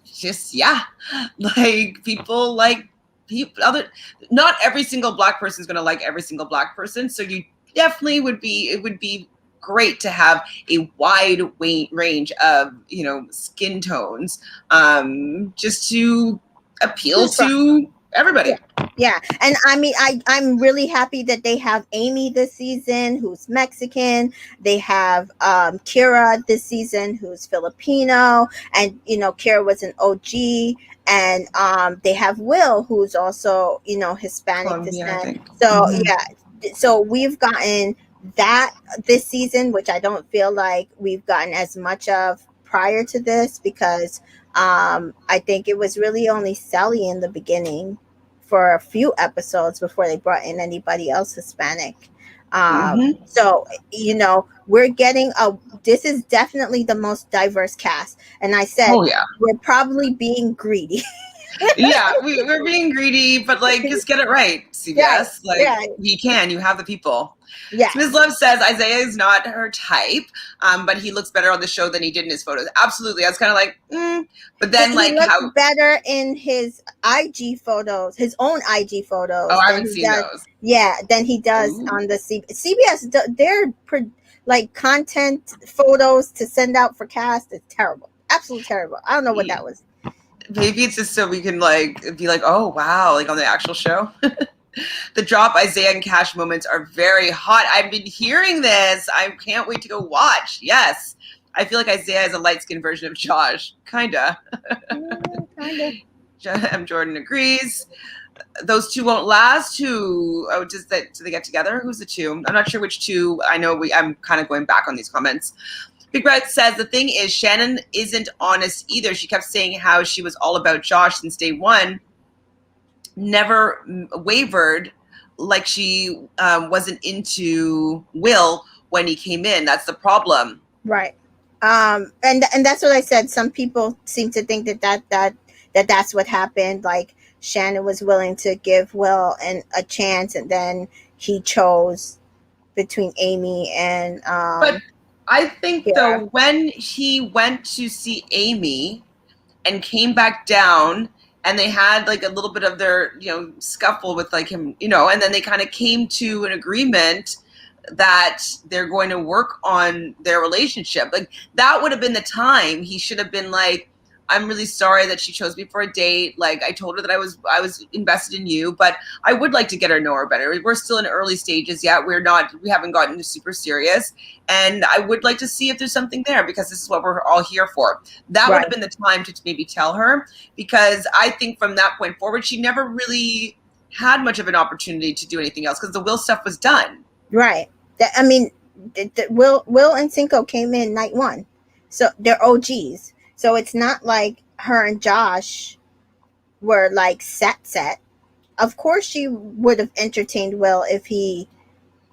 Just like people like people not every single black person is going to like every single black person, so you definitely would be great to have a wide range of skin tones, just to appeal to Everybody. Yeah, and I mean, I'm really happy that they have Amy this season, who's Mexican. They have Kira this season, who's Filipino, and Kira was an OG. And they have Will, who's also Hispanic Columbia, I descent. think. So Mhm. yeah, so we've gotten that this season, which I don't feel like we've gotten as much of prior to this, because I think it was really only Sally in the beginning for a few episodes before they brought in anybody else Hispanic. Mhm. So we're getting a. This is definitely the most diverse cast, and I said Oh yeah. we're probably being greedy. Yeah, we're being greedy, but like just get it right, Right, CBS. Like right, you can, you have the people. Ms. yes. Love says Isaiah is not her type, but he looks better on the show than he did in his photos. Absolutely. I was kind of like, but then He like looks how? better in his IG photos, his own IG Oh, photos, I than haven't he seen does. those. Yeah, than he does Ooh. on the CBS. Their like content photos to send out for cast is terrible, absolutely terrible. I don't know what that was. Maybe it's just so we can like be like, oh wow, like on the actual show. The drop Isaiah and Cash moments are very hot. I've been hearing this. I can't wait to go watch. Yes. I feel like Isaiah is a light-skinned version of Josh. Kinda. Kinda. Jordan agrees. Those two won't last. Who? Oh, do they get together? Who's the two? I'm not sure which two. I know I'm kind of going back on these comments. Big Red says the thing is Shannon isn't honest either. She kept saying how she was all about Josh since day one. Never wavered, like she wasn't into Will when he came in. That's the problem. Right. And that's what I said. Some people seem to think that's what happened. Like Shannon was willing to give Will a chance, and then he chose between Amy and But I think Kira. though when he went to see Amy and came back down and they had like a little bit of their scuffle with like him, and then they kind of came to an agreement that they're going to work on their relationship. Like that would have been the time he should have been like, I'm really sorry that she chose me for a date. Like I told her that I was invested in you, but I would like to get her know her better. We're still in early stages yet. We haven't gotten super serious. And I would like to see if there's something there because this is what we're all here for. That would Right. have been the time to maybe tell her, because I think from that point forward, she never really had much of an opportunity to do anything else because the Will stuff was done. Right. I mean, Will and Cinco came in night one, so they're OGs. So it's not like her and Josh were like set. Of course, she would have entertained Will if he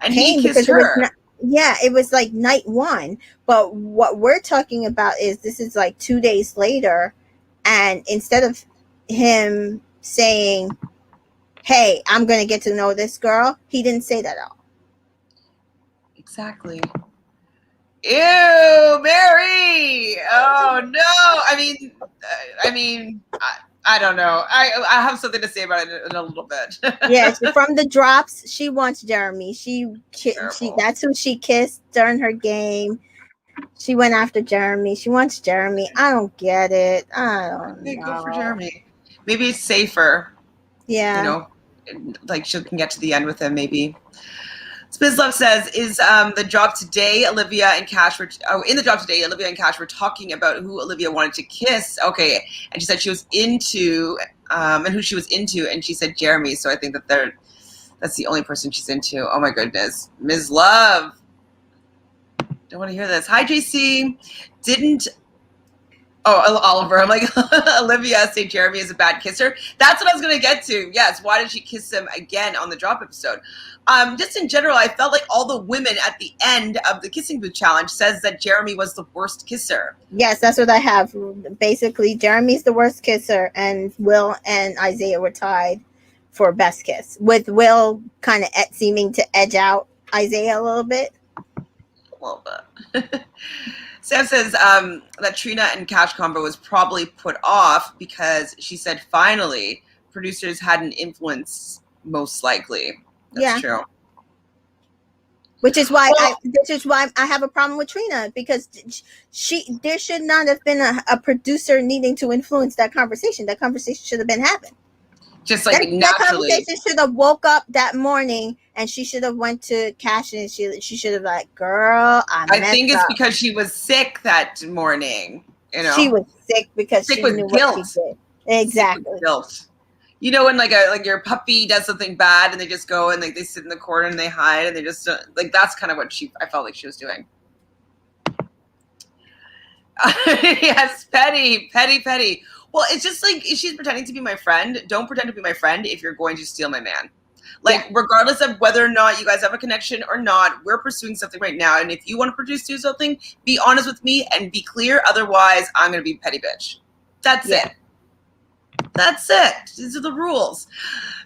And he came, kissed because it was her. it was like night one. But what we're talking about is this is like 2 days later, and instead of him saying, "Hey, I'm going to get to know this girl," he didn't say that at all. Exactly. Ew, Mary. Oh no. I don't know. I have something to say about it in a little bit. Yeah, from the drops, she wants Jeremy. She that's who she kissed during her game. She went after Jeremy. She wants Jeremy. I don't get it. I don't Okay, go for know. Jeremy. Maybe it's safer, Yeah. like she can get to the end with him maybe. Spizlove says, is the job today, Olivia and Cash were, in the job today, Olivia and Cash were talking about who Olivia wanted to kiss. Okay. And she said she was into, and who she was into, and she said Jeremy. So I think that that's the only person she's into. Oh my goodness. Ms. Love. Don't want to hear this. Hi, JC. Oliver. I'm like, Olivia say Jeremy is a bad kisser. That's what I was going to get to. Yes. Why did she kiss him again on the drop episode? Just in general, I felt like all the women at the end of the kissing booth challenge says that Jeremy was the worst kisser. Yes, that's what I have. Basically, Jeremy's the worst kisser, and Will and Isaiah were tied for best kiss, with Will kind of seeming to edge out Isaiah a little bit. A little bit. Sam says that Trina and Cash combo was probably put off because she said finally producers had an influence, most likely. That's true. Which is why I have a problem with Trina, because there should not have been a producer needing to influence that conversation. That conversation should have been happened. just like That naturally. conversation should have woke up that morning, and she should have went to Cash, and she should have like, girl, I I think messed it's up. because she was sick that morning, She was sick because sick she with knew what she guilt. did. Sick with Exactly. guilt. You know when like your puppy does something bad and they just go and like they sit in the corner and they hide and they just like that's kind of what I felt like she was doing. Yes, petty. Well, it's just like if she's pretending to be my friend, don't pretend to be my friend if you're going to steal my man. Like, regardless of whether or not you guys have a connection or not, we're pursuing something right now. And if you want to do something, be honest with me and be clear. Otherwise, I'm going to be petty bitch. That's it. That's it. These are the rules.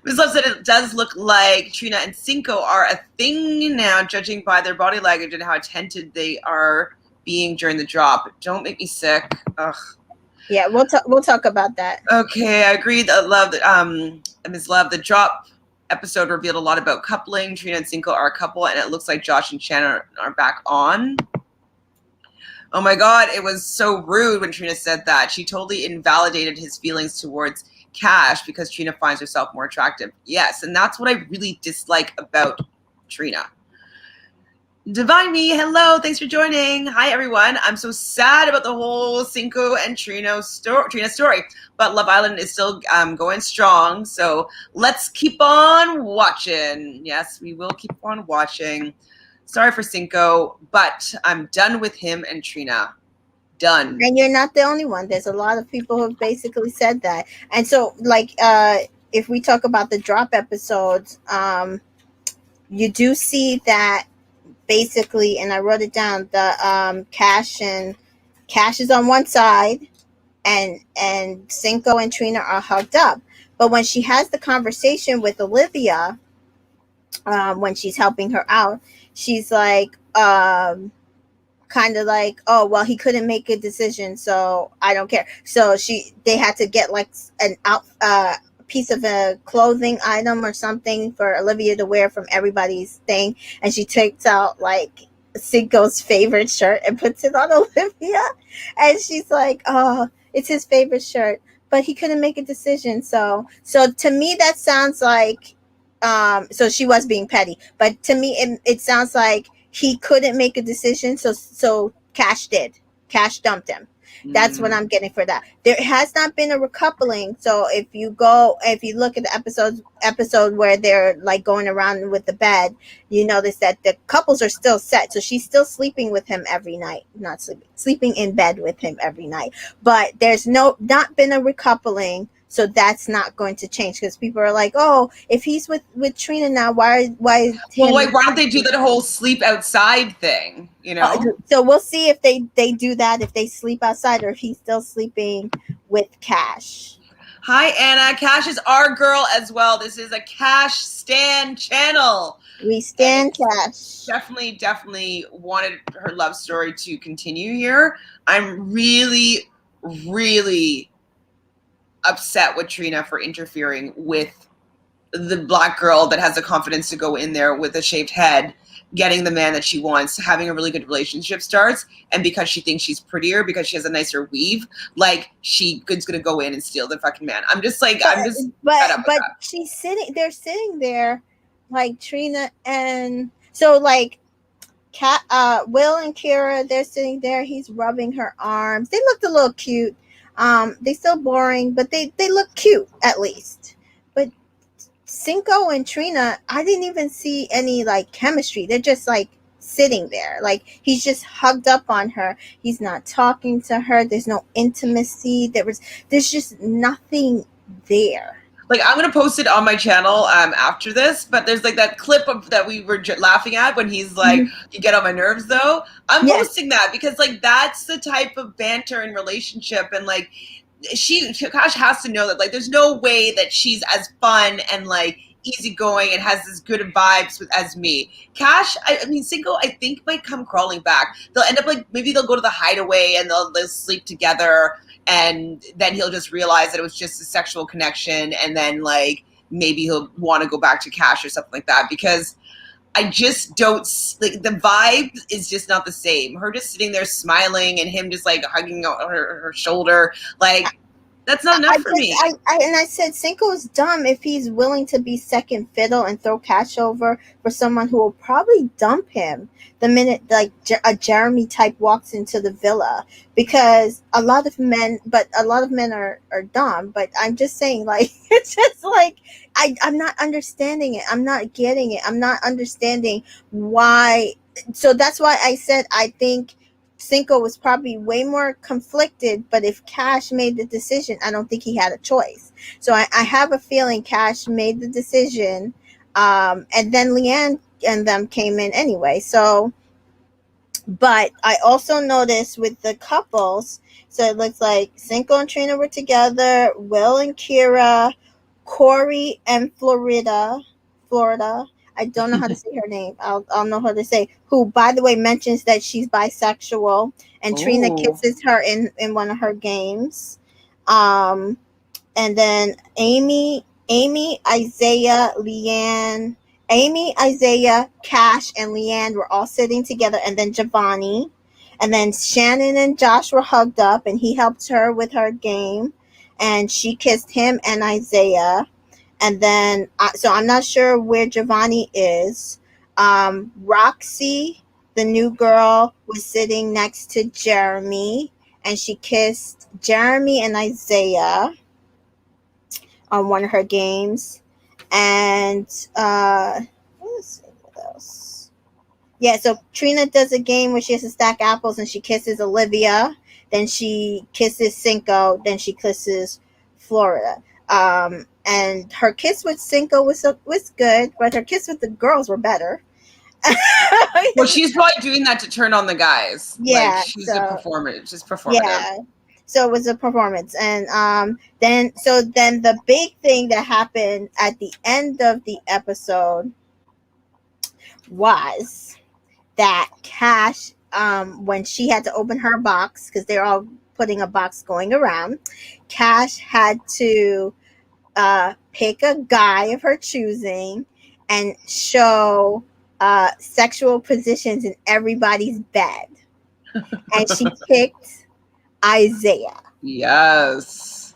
Ms. Love said it does look like Trina and Cinco are a thing now, judging by their body language and how attentive they are being during the drop. Don't make me sick. Ugh. Yeah, we'll talk about that. Okay, I agree. Love Ms. Love, the drop episode revealed a lot about coupling. Trina and Cinco are a couple, and it looks like Josh and Shannon are back on. Oh my God, it was so rude when Trina said that. She totally invalidated his feelings towards Cash because Trina finds herself more attractive. Yes, and that's what I really dislike about Trina. Divine Me, hello, thanks for joining. Hi, everyone. I'm so sad about the whole Cinco and Trina story, but Love Island is still going strong, so let's keep on watching. Yes, we will keep on watching. Sorry for Cinco, but I'm done with him and Trina. Done. And you're not the only one. There's a lot of people who have basically said that. And so, like, if we talk about the drop episodes, you do see that basically, and I wrote it down, the Cash is on one side, and Cinco and Trina are hugged up. But when she has the conversation with Olivia, when she's helping her out, she's like, kind of like, oh well, he couldn't make a decision, so I don't care. So they had to get like an piece of a clothing item or something for Olivia to wear from everybody's thing, and she takes out like Cinco's favorite shirt and puts it on Olivia, and she's like, oh, it's his favorite shirt, but he couldn't make a decision. So to me that sounds like, so she was being petty, but to me it sounds like he couldn't make a decision, so Cash did. Cash dumped him. That's what I'm getting for that. There has not been a recoupling. So if you look at the episode where they're like going around with the bed, you notice that the couples are still set. So she's still sleeping with him every night. Not sleeping in bed with him every night. But there's not been a recoupling. So that's not going to change, because people are like, oh, if he's with Trina now, why Well, like, why don't they do that whole sleep outside thing, you know? So we'll see if they do that, if they sleep outside, or if he's still sleeping with Cash. Hi, Anna. Cash is our girl as well. This is a Cash Stan channel. We stand Cash. Definitely wanted her love story to continue here. I'm really, really upset with Trina for interfering with the black girl that has the confidence to go in there with a shaved head, getting the man that she wants, having a really good relationship starts, and because she thinks she's prettier, because she has a nicer weave, like she's gonna go in and steal the fucking man. I'm just fed up with that. They're sitting there like Trina, and so like Will and Kira, they're sitting there, he's rubbing her arms. They looked a little cute. They still boring, but they look cute at least. But Cinco and Trina, I didn't even see any like chemistry. They're just like sitting there. Like he's just hugged up on her. He's not talking to her. There's no intimacy. There's just nothing there. Like, I'm gonna post it on my channel after this, but there's like that clip of that we were laughing at when he's like, "You get on my nerves," though. I'm posting that because like that's the type of banter and relationship, and like Cash has to know that like there's no way that she's as fun and like easygoing and has this good vibes as me. Cash, I mean, Cinco, I think might come crawling back. They'll end up like maybe they'll go to the hideaway and they'll sleep together. And then he'll just realize that it was just a sexual connection, and then like maybe he'll want to go back to Cash or something like that, because I just don't like the vibe is just not the same. Her just sitting there smiling and him just like hugging her shoulder, like That's not enough for me. I said Cinco's dumb if he's willing to be second fiddle and throw cash over for someone who will probably dump him the minute like a Jeremy type walks into the villa, because a lot of men are dumb, but I'm just saying, like, it's just like I'm not understanding it. I'm not getting it. I'm not understanding why. So that's why I said I think Cinco was probably way more conflicted, but if Cash made the decision, I don't think he had a choice. So I have a feeling Cash made the decision, and then Leanne and them came in anyway. So, but I also noticed with the couples, so it looks like Cinco and Trina were together, Will and Kira, Corey and Florida. I don't know how to say her name. I'll know how to say. Who, by the way, mentions that she's bisexual, and Trina Oh. kisses her in one of her games. Um, and then Amy, Isaiah, Cash, and Leanne were all sitting together, and then Giovanni, and then Shannon and Josh were hugged up, and he helped her with her game, and she kissed him and Isaiah, and then so I'm not sure where Giovanni is. Roxy, the new girl, was sitting next to Jeremy, and she kissed Jeremy and Isaiah on one of her games. And let's see what else. Yeah, so Trina does a game where she has to stack apples and she kisses Olivia, then she kisses Cinco, then she kisses Florida. And her kiss with Cinco was good, but her kiss with the girls were better. Well, she's probably doing that to turn on the guys. Yeah, Like, she's a performer. She's performative. yeah. So it was a performance, and then the big thing that happened at the end of the episode was that Cash, when she had to open her box, because they're all putting a box going around, Cash had to pick a guy of her choosing and show sexual positions in everybody's bed. And she picked Isaiah. Yes.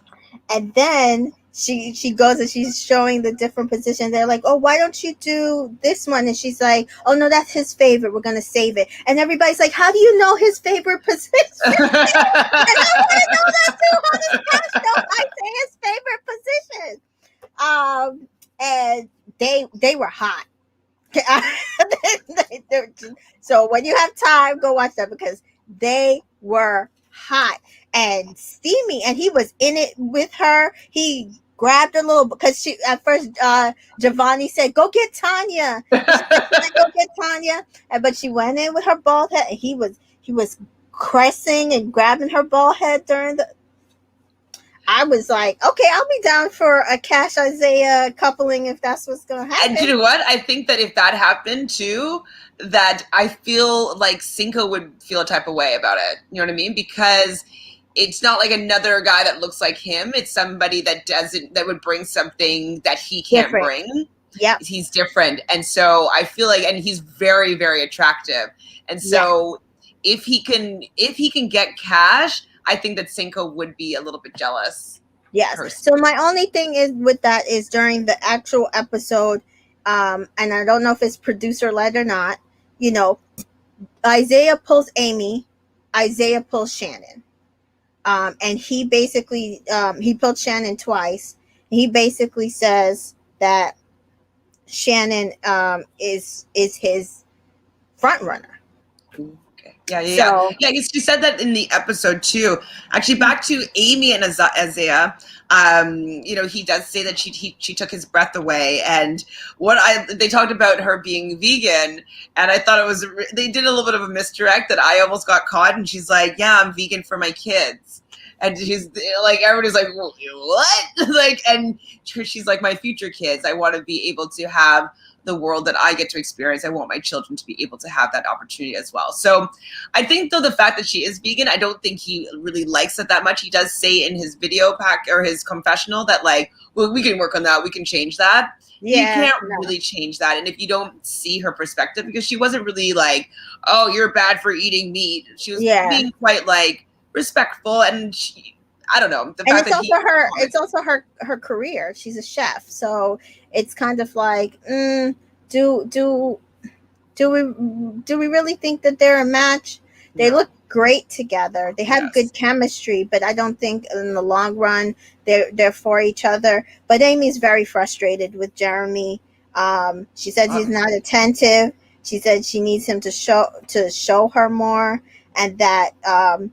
And then she goes and she's showing the different positions. They're like, oh, why don't you do this one? And she's like, oh, no, that's his favorite. We're going to save it. And everybody's like, how do you know his favorite position? And I want to know that too. How does Cash know Isaiah's favorite position? And they were hot. So when you have time, go watch that, because they were hot and steamy, and he was in it with her. He grabbed a little, because she at first Giovanni said, go get Tanya. She said, go get Tanya, but she went in with her bald head, and he was caressing and grabbing her bald head during the. I was like, okay, I'll be down for a Cash Isaiah coupling if that's what's going to happen. And you know what? I think that if that happened too, that I feel like Cinco would feel a type of way about it. You know what I mean? Because it's not like another guy that looks like him. It's somebody that would bring something that he can't bring. Yeah. He's different. And so I feel like, and he's very, very attractive. And so if he can get Cash, I think that Cinco would be a little bit jealous. Yes. So my only thing is with that is during the actual episode, and I don't know if it's producer led or not, you know, Isaiah pulls Amy, Isaiah pulls Shannon. And he basically he pulled Shannon twice. He basically says that Shannon is his front runner. Yeah. Because she said that in the episode too. Actually, back to Amy and Isaiah. He does say that she took his breath away, and they talked about her being vegan, and I thought they did a little bit of a misdirect that I almost got caught, and she's like, yeah, I'm vegan for my kids. And she's like, everybody's like, well, what? Like, and she's like, my future kids, I want to be able to have the world that I get to experience. I want my children to be able to have that opportunity as well. So I think, though, the fact that she is vegan, I don't think he really likes it that much. He does say in his video pack or his confessional that, like, well, we can work on that. We can change that. Yeah, you can't really change that. And if you don't see her perspective, because she wasn't really like, oh, you're bad for eating meat. She was being quite like respectful, and I don't know, the And fact it's that also he her commented. it's also her career. She's a chef, so it's kind of like, do do do we really think that they're a match? They No. look great together. They have Yes. good chemistry, but I don't think in the long run they're for each other. But Amy's very frustrated with Jeremy. She said he's not Obviously. attentive. She said she needs him to show her more, and that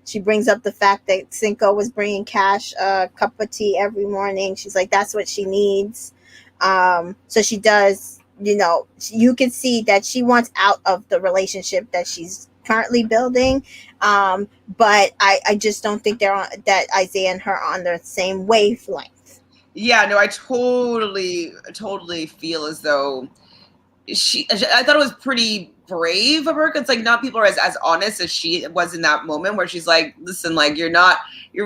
she brings up the fact that Cinco was bringing Cash a cup of tea every morning. She's like, that's what she needs. So she does, you can see that she wants out of the relationship that she's currently building. But I just don't think that Isaiah and her are on the same wavelength. Yeah, no, I totally feel as though I thought it was pretty brave of her. It's like not people are as honest as she was in that moment where she's like, listen, like you're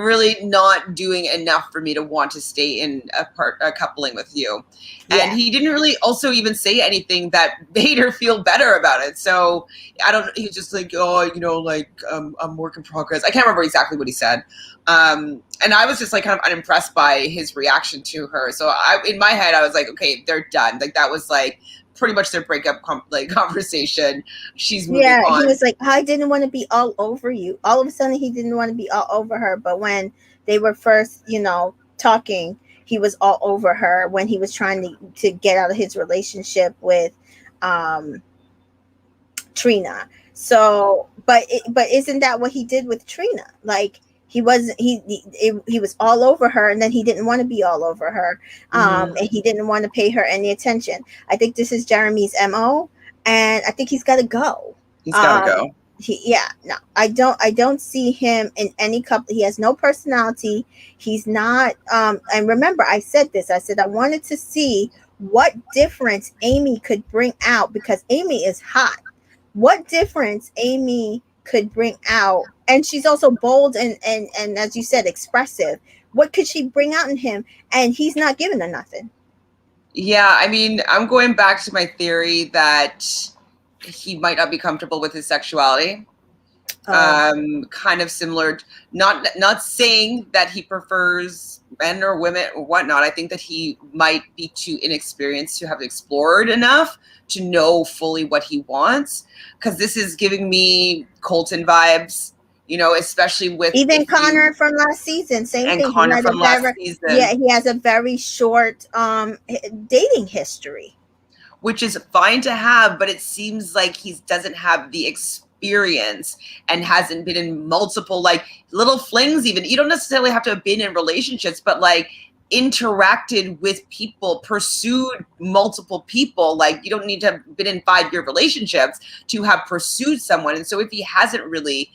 really not doing enough for me to want to stay in a coupling with you. And Yeah. he didn't really also even say anything that made her feel better about it. So I don't, he's just like, oh, like, I'm work in progress. I can't remember exactly what he said. And I was just like kind of unimpressed by his reaction to her. So in my head, I was like, okay, they're done. Like that was like pretty much their breakup conversation. She's moving Yeah, he on. was like, I didn't want to be all over you. All of a sudden, he didn't want to be all over her. But when they were first, talking, he was all over her when he was trying to get out of his relationship with um, Trina. So, but isn't that what he did with Trina? Like, he wasn't he was all over her, and then he didn't want to be all over her, Mm-hmm. and he didn't want to pay her any attention. I think this is Jeremy's mo, and I think he's got to go. He's got to um go. no, I don't see him in any couple. He has no personality. He's not, and remember, I said this. I said I wanted to see what difference Amy could bring out, because Amy is hot. What difference Amy could bring out, and she's also bold and as you said, expressive. What could she bring out in him? And he's not giving her nothing. Yeah, I mean, I'm going back to my theory that he might not be comfortable with his sexuality. Oh, Kind of similar, not saying that he prefers men or women or whatnot. I think that he might be too inexperienced to have explored enough to know fully what he wants. Because this is giving me Colton vibes, especially with even if Connor you from last season, same and thing. He Connor had a from last very, yeah, season, he has a very short dating history. which is fine to have, but it seems like he doesn't have the experience and hasn't been in multiple like little flings. Even you don't necessarily have to have been in relationships, but like interacted with people, pursued multiple people. Like you don't need to have been in 5-year relationships to have pursued someone. And so if he hasn't really,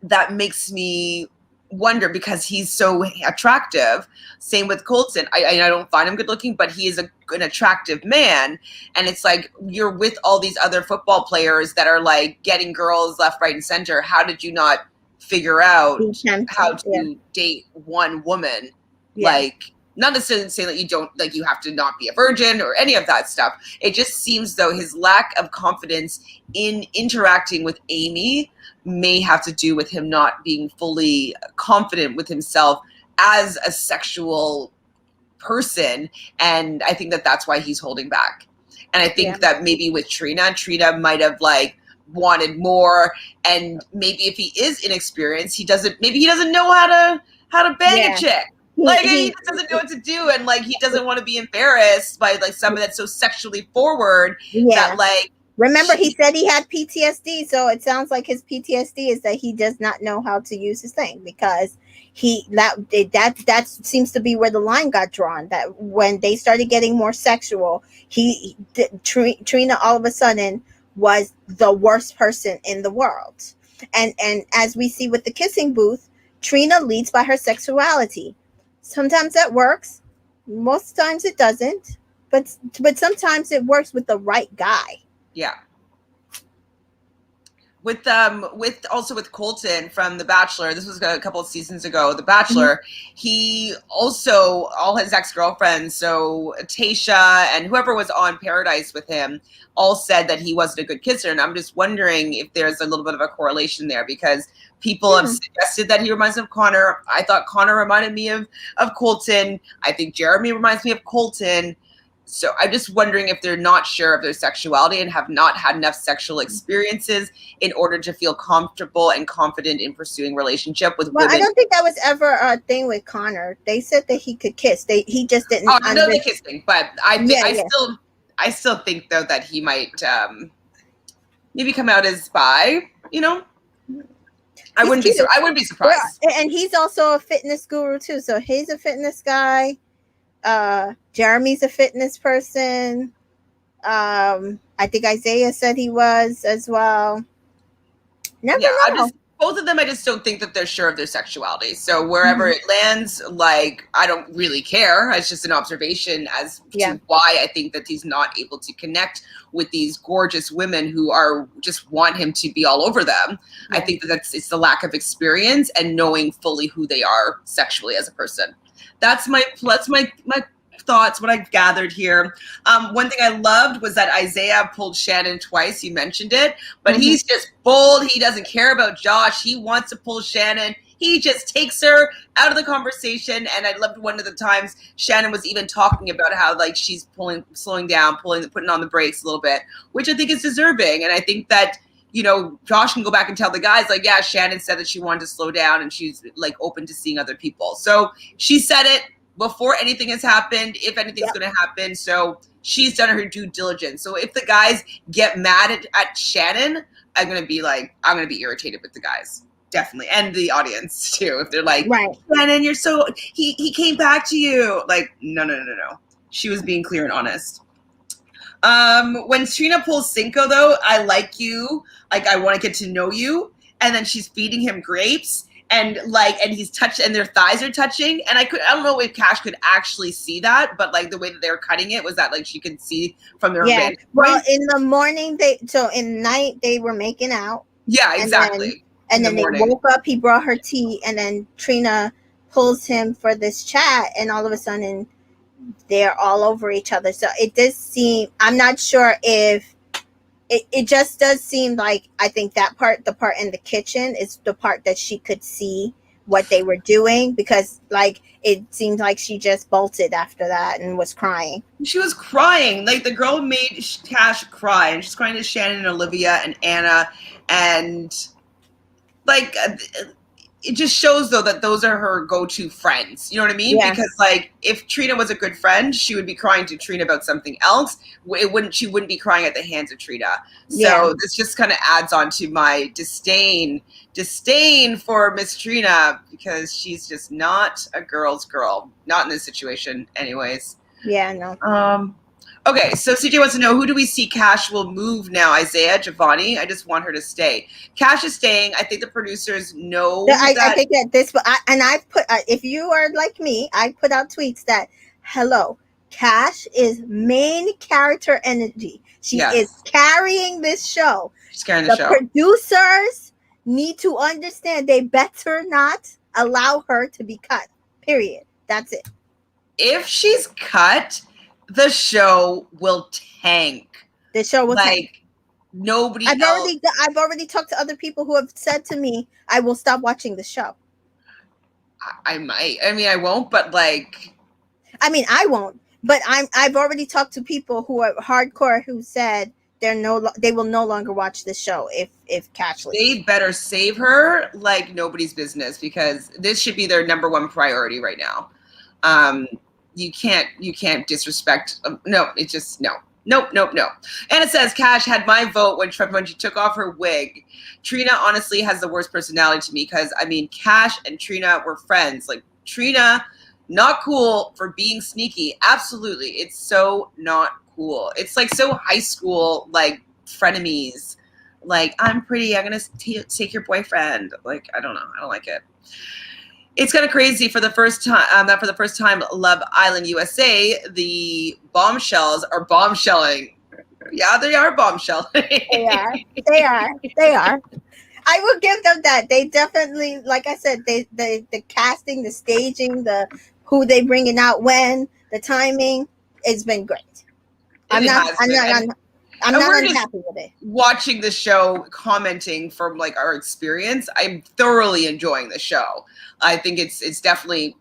that makes me wonder because he's so attractive. Same with Colton. I don't find him good looking, but he is an attractive man. And it's like you're with all these other football players that are like getting girls left, right, and center. How did you not figure Be out how tempted. Yeah. to date one woman? Yeah. Like, not necessarily saying that you don't like you have to not be a virgin or any of that stuff. It just seems though his lack of confidence in interacting with Amy may have to do with him not being fully confident with himself as a sexual person. And I think that that's why he's holding back. And I Yeah. think that maybe with Trina might have like wanted more. And maybe if he is inexperienced, maybe he doesn't know how to bang a Yeah. chick. He Like he he just doesn't know what to do, and like he doesn't want to be embarrassed by like someone that's so sexually forward that yeah. like Remember, he she said he had PTSD, so it sounds like his PTSD is that he does not know how to use his thing, because that seems to be where the line got drawn. That when they started getting more sexual, Trina all of a sudden was the worst person in the world. And as we see with the kissing booth, Trina leads by her sexuality. Sometimes that works, most times it doesn't, but sometimes it works with the right guy. yeah. with Colton from The Bachelor. This was a couple of seasons ago. The Bachelor. He also, all his ex-girlfriends, so Tasha and whoever was on Paradise with him, all said that he wasn't a good kisser. And I'm just wondering if there's a little bit of a correlation there, because people have suggested that he reminds me of Connor. I thought Connor reminded me of Colton. I think Jeremy reminds me of Colton. So I'm just wondering if they're not sure of their sexuality and have not had enough sexual experiences in order to feel comfortable and confident in pursuing relationship with women. I don't think that was ever a thing with Connor. They said that he could kiss. He just didn't. Oh, I know the kissing, but I still think though that he might maybe come out as bi. You know, I wouldn't be surprised. Well, and he's also a fitness guru too. So he's a fitness guy. Jeremy's a fitness person. I think Isaiah said he was as well. Never know. Both of them, I just don't think that they're sure of their sexuality. So wherever it lands, like, I don't really care. It's just an observation as to why I think that he's not able to connect with these gorgeous women who are just want him to be all over them. I think that it's the lack of experience and knowing fully who they are sexually as a person. That's my thoughts, what I've gathered here. One thing I loved was that Isaiah pulled Shannon twice. You mentioned it, but he's just bold. He doesn't care about Josh. He wants to pull Shannon. He just takes her out of the conversation. And I loved one of the times Shannon was even talking about how like she's slowing down, putting on the brakes a little bit, which I think is deserving. And I think that, you know, Josh can go back and tell the guys, like, yeah, Shannon said that she wanted to slow down and she's like open to seeing other people. So she said it before anything has happened, if anything's going to happen. So she's done her due diligence. So if the guys get mad at Shannon, I'm going to be irritated with the guys. Definitely. And the audience too. If they're like, Shannon, you're so, he came back to you. Like, no. She was being clear and honest. When Trina pulls Cinco though, I like you. Like, I want to get to know you. And then she's feeding him grapes. And he's touched, and their thighs are touching. And I don't know if Cash could actually see that, but like the way that they were cutting it was that like she could see from their vantage point. Well, in the morning in night they were making out. Yeah, exactly. And then they woke up. He brought her tea, and then Trina pulls him for this chat, and all of a sudden they're all over each other. So it does seem. I'm not sure if. It just does seem like I think the part in the kitchen is the part that she could see what they were doing, because like it seemed like she just bolted after that and was crying. She was crying. Like the girl made Cash cry, and she's crying to Shannon and Olivia and Anna, and like it just shows though that those are her go-to friends. You know what I mean? Because like if Trina was a good friend, she would be crying to Trina about something else. She wouldn't be crying at the hands of Trina. So this just kind of adds on to my disdain for Miss Trina, because she's just not a girl's girl. Not in this situation anyways. Yeah, no. Okay, so CJ wants to know, who do we see Cash will move now? Isaiah, Giovanni? I just want her to stay. Cash is staying. I think the producers know I think that this, I've put, if you are like me, I put out tweets that, hello, Cash is main character energy. She is carrying this show. She's carrying the show. The producers need to understand they better not allow her to be cut. Period. That's it. If she's cut, the show will tank. The show will tank. Nobody I've already talked to other people who have said to me, I will stop watching the show. I might. I mean, I won't, but like. I mean, I won't. But I've already talked to people who are hardcore who said they will no longer watch this show if Cash leaves. They better save her like nobody's business, because this should be their number one priority right now. You can't disrespect. No. Nope. And it says Cash had my vote when she took off her wig. Trina honestly has the worst personality to me, because I mean, Cash and Trina were friends. Like Trina, not cool for being sneaky. Absolutely, it's so not cool. It's like so high school, like frenemies. Like, I'm pretty, I'm gonna take your boyfriend. Like, I don't know, I don't like it. It's kind of crazy. For the first time, Love Island USA, the bombshells are bombshelling. Yeah, they are bombshell. They are. They are. They are. I will give them that. They definitely, like I said, the casting, the staging, the who they bringing out when, the timing, it's been great. I'm It not. has I'm been. not. I'm And not we're just unhappy with it. watching the show, commenting from like our experience. I'm thoroughly enjoying the show. I think it's definitely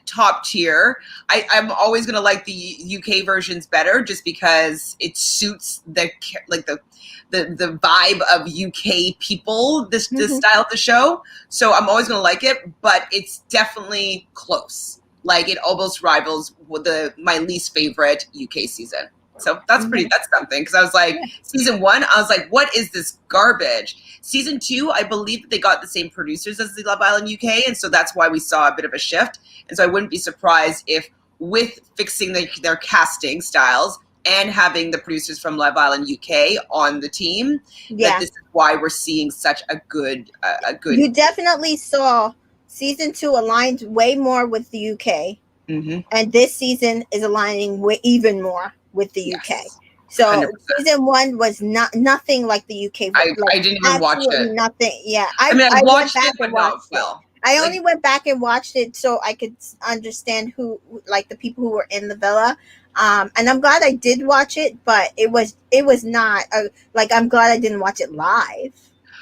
top tier. I'm always gonna like the UK versions better, just because it suits the like the vibe of UK people. This Mhm. style of the show, so I'm always gonna like it. But it's definitely close. Like it almost rivals with my least favorite UK season. So that's Mhm. something, because I was like, Yeah. season 1, I was like, what is this garbage? Season 2, I believe that they got the same producers as the Love Island UK, and so that's why we saw a bit of a shift. And so I wouldn't be surprised if, with fixing their casting styles and having the producers from Love Island UK on the team, that Yeah. this is why we're seeing such a good You definitely saw season 2 aligned way more with the UK, Mm-hmm. and this season is aligning even more with the UK. Yes, So 100%. season 1 was nothing like the UK. I Like didn't even watch absolutely it. nothing. Yeah, I mean, I I went watched back it, and but not watched it. well. I Like, only went back and watched it so I could understand who, like the people who were in the villa. And I'm glad I did watch it, but it was not like, I'm glad I didn't watch it live.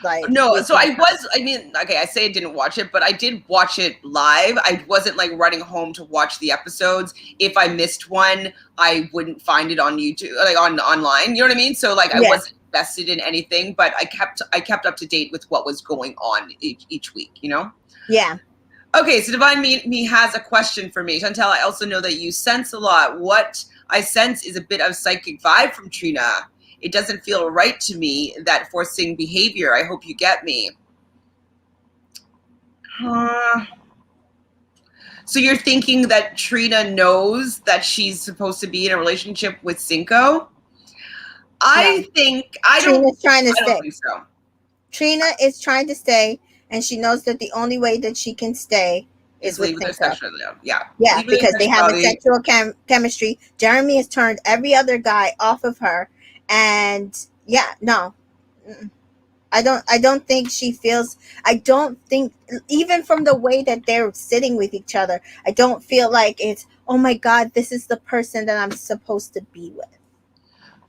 Like no, with so my I mean, okay, I say I didn't watch it, but I did watch it live. I wasn't like running home to watch the episodes. If I missed one, I wouldn't find it on YouTube, like online. You know what I mean? So like I Yeah. wasn't invested in anything, but I kept up to date with what was going on each week, you know? Yeah. Okay, so Divine Me has a question for me. Chantele, I also know that you sense a lot. What I sense is a bit of psychic vibe from Trina. It doesn't feel right to me, that forcing behavior. I hope you get me. So you're thinking that Trina knows that she's supposed to be in a relationship with Cinco? No. I Trina's trying to don't stay. think so. Trina is trying to stay, and she knows that the only way that she can stay is Is with leaving their Cinco. sexuality. Yeah. Yeah, Leaving their because they have a sexuality. sexual chemistry. Jeremy has turned every other guy off of her, and yeah, no, I don't think she feels. I don't think, even from the way that they're sitting with each other, I don't feel like it's, oh my god, this is the person that I'm supposed to be with.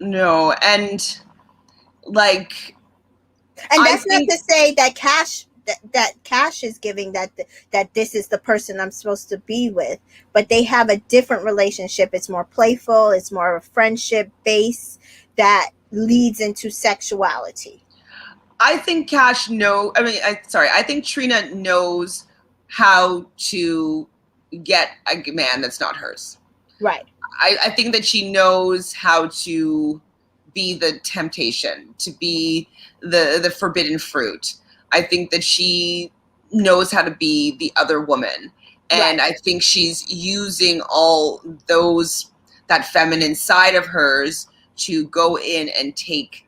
No, and like And I that's not think to say that Cash is giving that this is the person I'm supposed to be with, but they have a different relationship. It's more playful, it's more of a friendship base that leads into sexuality. Cash I think Trina knows how to get a man that's not hers. Right. I think that she knows how to be the temptation, to be the forbidden fruit. I think that she knows how to be the other woman. And Right. I think she's using all that feminine side of hers to go in and take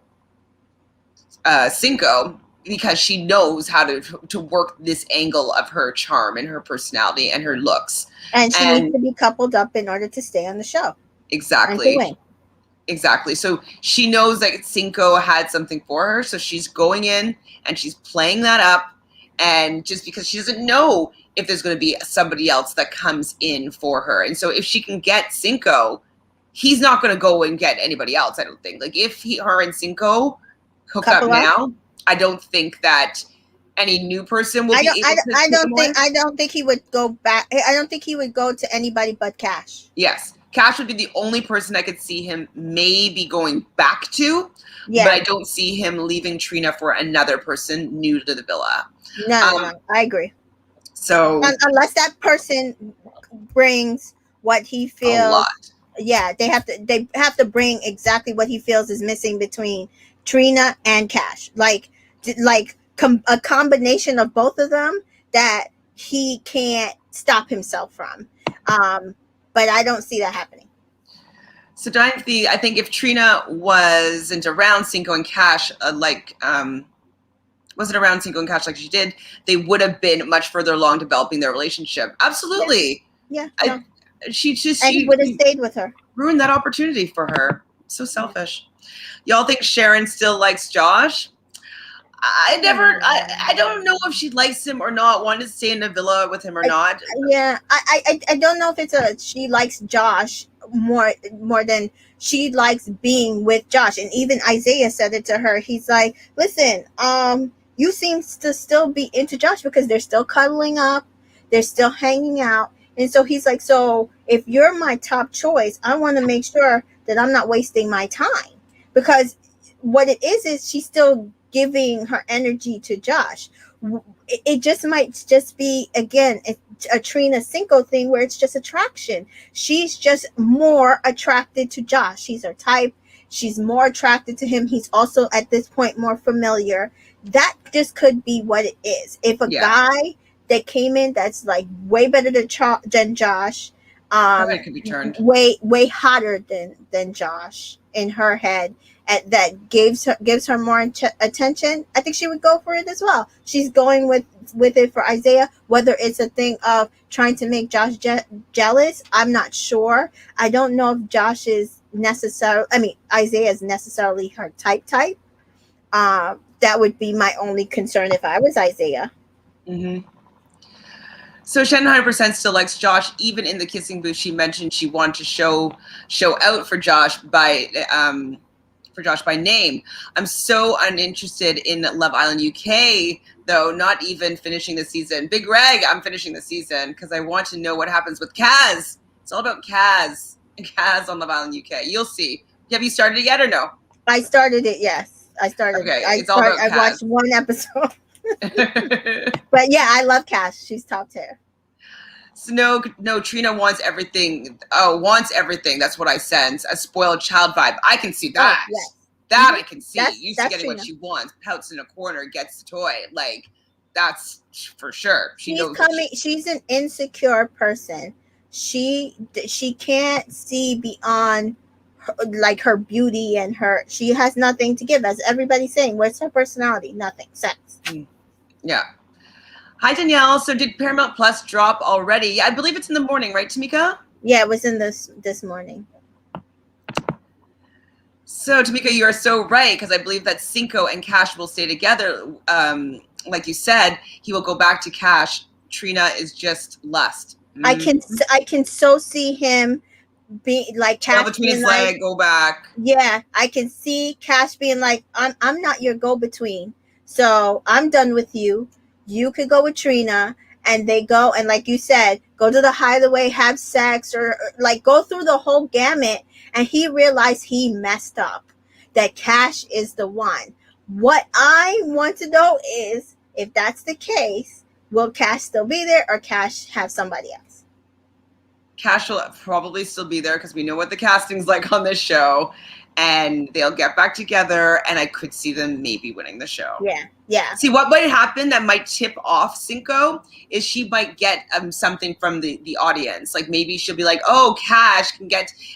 Cinco, because she knows how to work this angle of her charm and her personality and her looks. And she needs And to be coupled up in order to stay on the show and to exactly. win. Exactly. So she knows that Cinco had something for her. So she's going in and she's playing that up. And just because she doesn't know if there's going to be somebody else that comes in for her. And so if she can get Cinco, he's not going to go and get anybody else, I don't think. Like if her and Cinco hook up Couple up. now, I don't think that any new person will be able to take him away. I don't think he would go back. I don't think he would go to anybody but Cash. Yes. Cash would be the only person I could see him maybe going back to, Yeah. but I don't see him leaving Trina for another person new to the villa. No. I agree. So unless that person brings what he a feels. lot. Yeah, they have to bring exactly what he feels is missing between Trina and Cash. Like a combination of both of them that he can't stop himself from. But I don't see that happening. So I think if Trina wasn't around Cinco and Cash, wasn't around Cinco and Cash like she did, they would have been much further along developing their relationship. Absolutely. Yeah. She and he would have stayed with her. ruined that opportunity for her. So selfish. Y'all think Sharon still likes Josh? I don't know if she likes him or not, wanted to stay in the villa with him or not. Yeah, I don't know if it's she likes Josh more than she likes being with Josh. And even Isaiah said it to her. He's like, listen, you seem to still be into Josh because they're still cuddling up, they're still hanging out. And so he's like, so if you're my top choice, I want to make sure that I'm not wasting my time, because what it is she's still giving her energy to Josh. It just might just be, again, a Trina Cinco thing where it's just attraction. She's just more attracted to Josh. She's her type. She's more attracted to him. He's also at this point more familiar. That just could be what it is. If a guy that came in that's like way better than Josh, it could be turned way hotter than Josh in her head, that gives her more attention, I think she would go for it as well. She's going with it for Isaiah. Whether it's a thing of trying to make Josh jealous, I'm not sure. I don't know if Josh is Isaiah is necessarily her type. That would be my only concern if I was Isaiah. Mm-hmm. So Shannon 100% still likes Josh. Even in the kissing booth, she mentioned she wanted to show out for Josh by name. I'm so uninterested in Love Island UK, though, not even finishing the season. Big Reg, I'm finishing the season because I want to know what happens with Kaz. It's all about Kaz on Love Island UK. You'll see. Have you started it yet or no? I started it, yes. I started. Okay, it's all about Kaz. I watched one episode. But yeah, I love Cash. She's top tier. So no, Trina wants everything. Oh, wants everything. That's what I sense. A spoiled child vibe. I can see that. Oh, yes. That I can see. Used to getting Trina. what she wants. Pouts in a corner, gets the toy. Like, that's for sure. She's an insecure person. She can't see beyond her beauty and she has nothing to give. As everybody's saying, what's her personality? Nothing. Sex. Yeah. Hi, Danielle. So did Paramount Plus drop already? Yeah, I believe it's in the morning, right, Tamika? Yeah, it was in this morning. So, Tamika, you are so right, because I believe that Cinco and Cash will stay together. Like you said, he will go back to Cash. Trina is just lust. I can so see him be like Cash between his leg, go back. Yeah, I can see Cash being like, I'm not your go-between, so I'm done with you. You could go with Trina, and they go, and like you said, go to the hideaway, have sex, or like go through the whole gamut. And he realized he messed up, that Cash is the one. What I want to know is, if that's the case, will Cash still be there, or Cash have somebody else? Cash will probably still be there, because we know what the casting's like on this show, and they'll get back together, and I could see them maybe winning the show. Yeah. See, what might happen that might tip off Cinco is she might get something from the audience. Like, maybe she'll be like, oh, Cash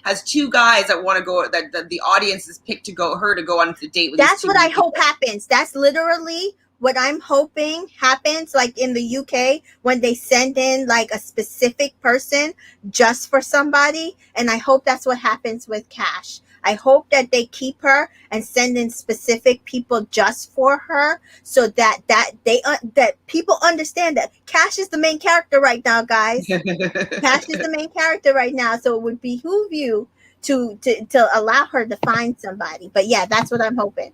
has two guys that want to go, that the audience has picked to go on the date with. That's what I hope happens. That's literally what I'm hoping happens, like in the UK, when they send in like a specific person just for somebody. And I hope that's what happens with Cash. I hope that they keep her and send in specific people just for her, so that people understand that Cash is the main character right now, guys. Cash is the main character right now, so it would behoove you to allow her to find somebody. But yeah, that's what I'm hoping.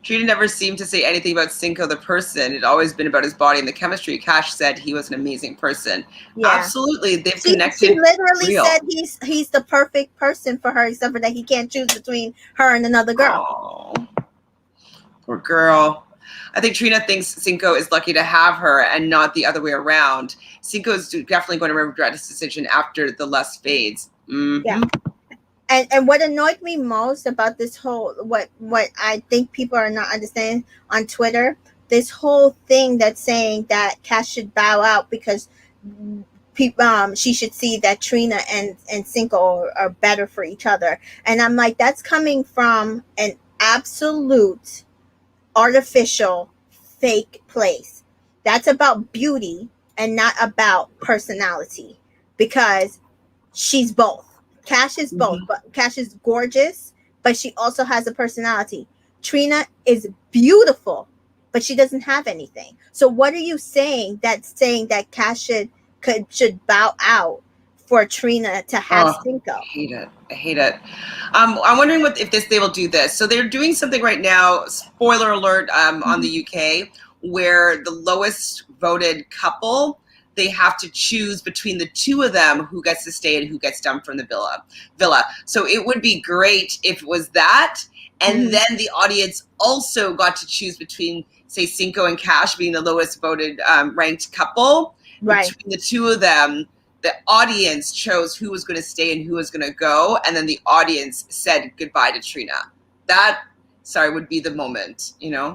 Trina never seemed to say anything about Cinco the person. It'd always been about his body and the chemistry. Cash said he was an amazing person. Yeah. Absolutely. They've connected. She literally said he's the perfect person for her, except for that he can't choose between her and another girl. Oh, poor girl. I think Trina thinks Cinco is lucky to have her and not the other way around. Cinco is definitely going to regret his decision after the lust fades. Mm-hmm. Yeah. And what annoyed me most about this whole, what I think people are not understanding on Twitter, this whole thing that's saying that Cash should bow out because she should see that Trina and Cinco are better for each other. And I'm like, that's coming from an absolute artificial fake place. That's about beauty and not about personality, because she's both. Cash is both, but Cash is gorgeous but she also has a personality. Trina is beautiful, but she doesn't have anything. So what are you saying that Cash should bow out for Trina to have Oh, I Cinco? hate it. I hate it. I'm wondering if they will do this. So they're doing something right now. Spoiler alert! On the UK, where the lowest voted couple, they have to choose between the two of them who gets to stay and who gets dumped from the villa. So it would be great if it was that, and then the audience also got to choose between, say, Cinco and Cash being the lowest voted ranked couple. Right. Between the two of them, the audience chose who was going to stay and who was going to go, and then the audience said goodbye to Trina. That, would be the moment, Yeah.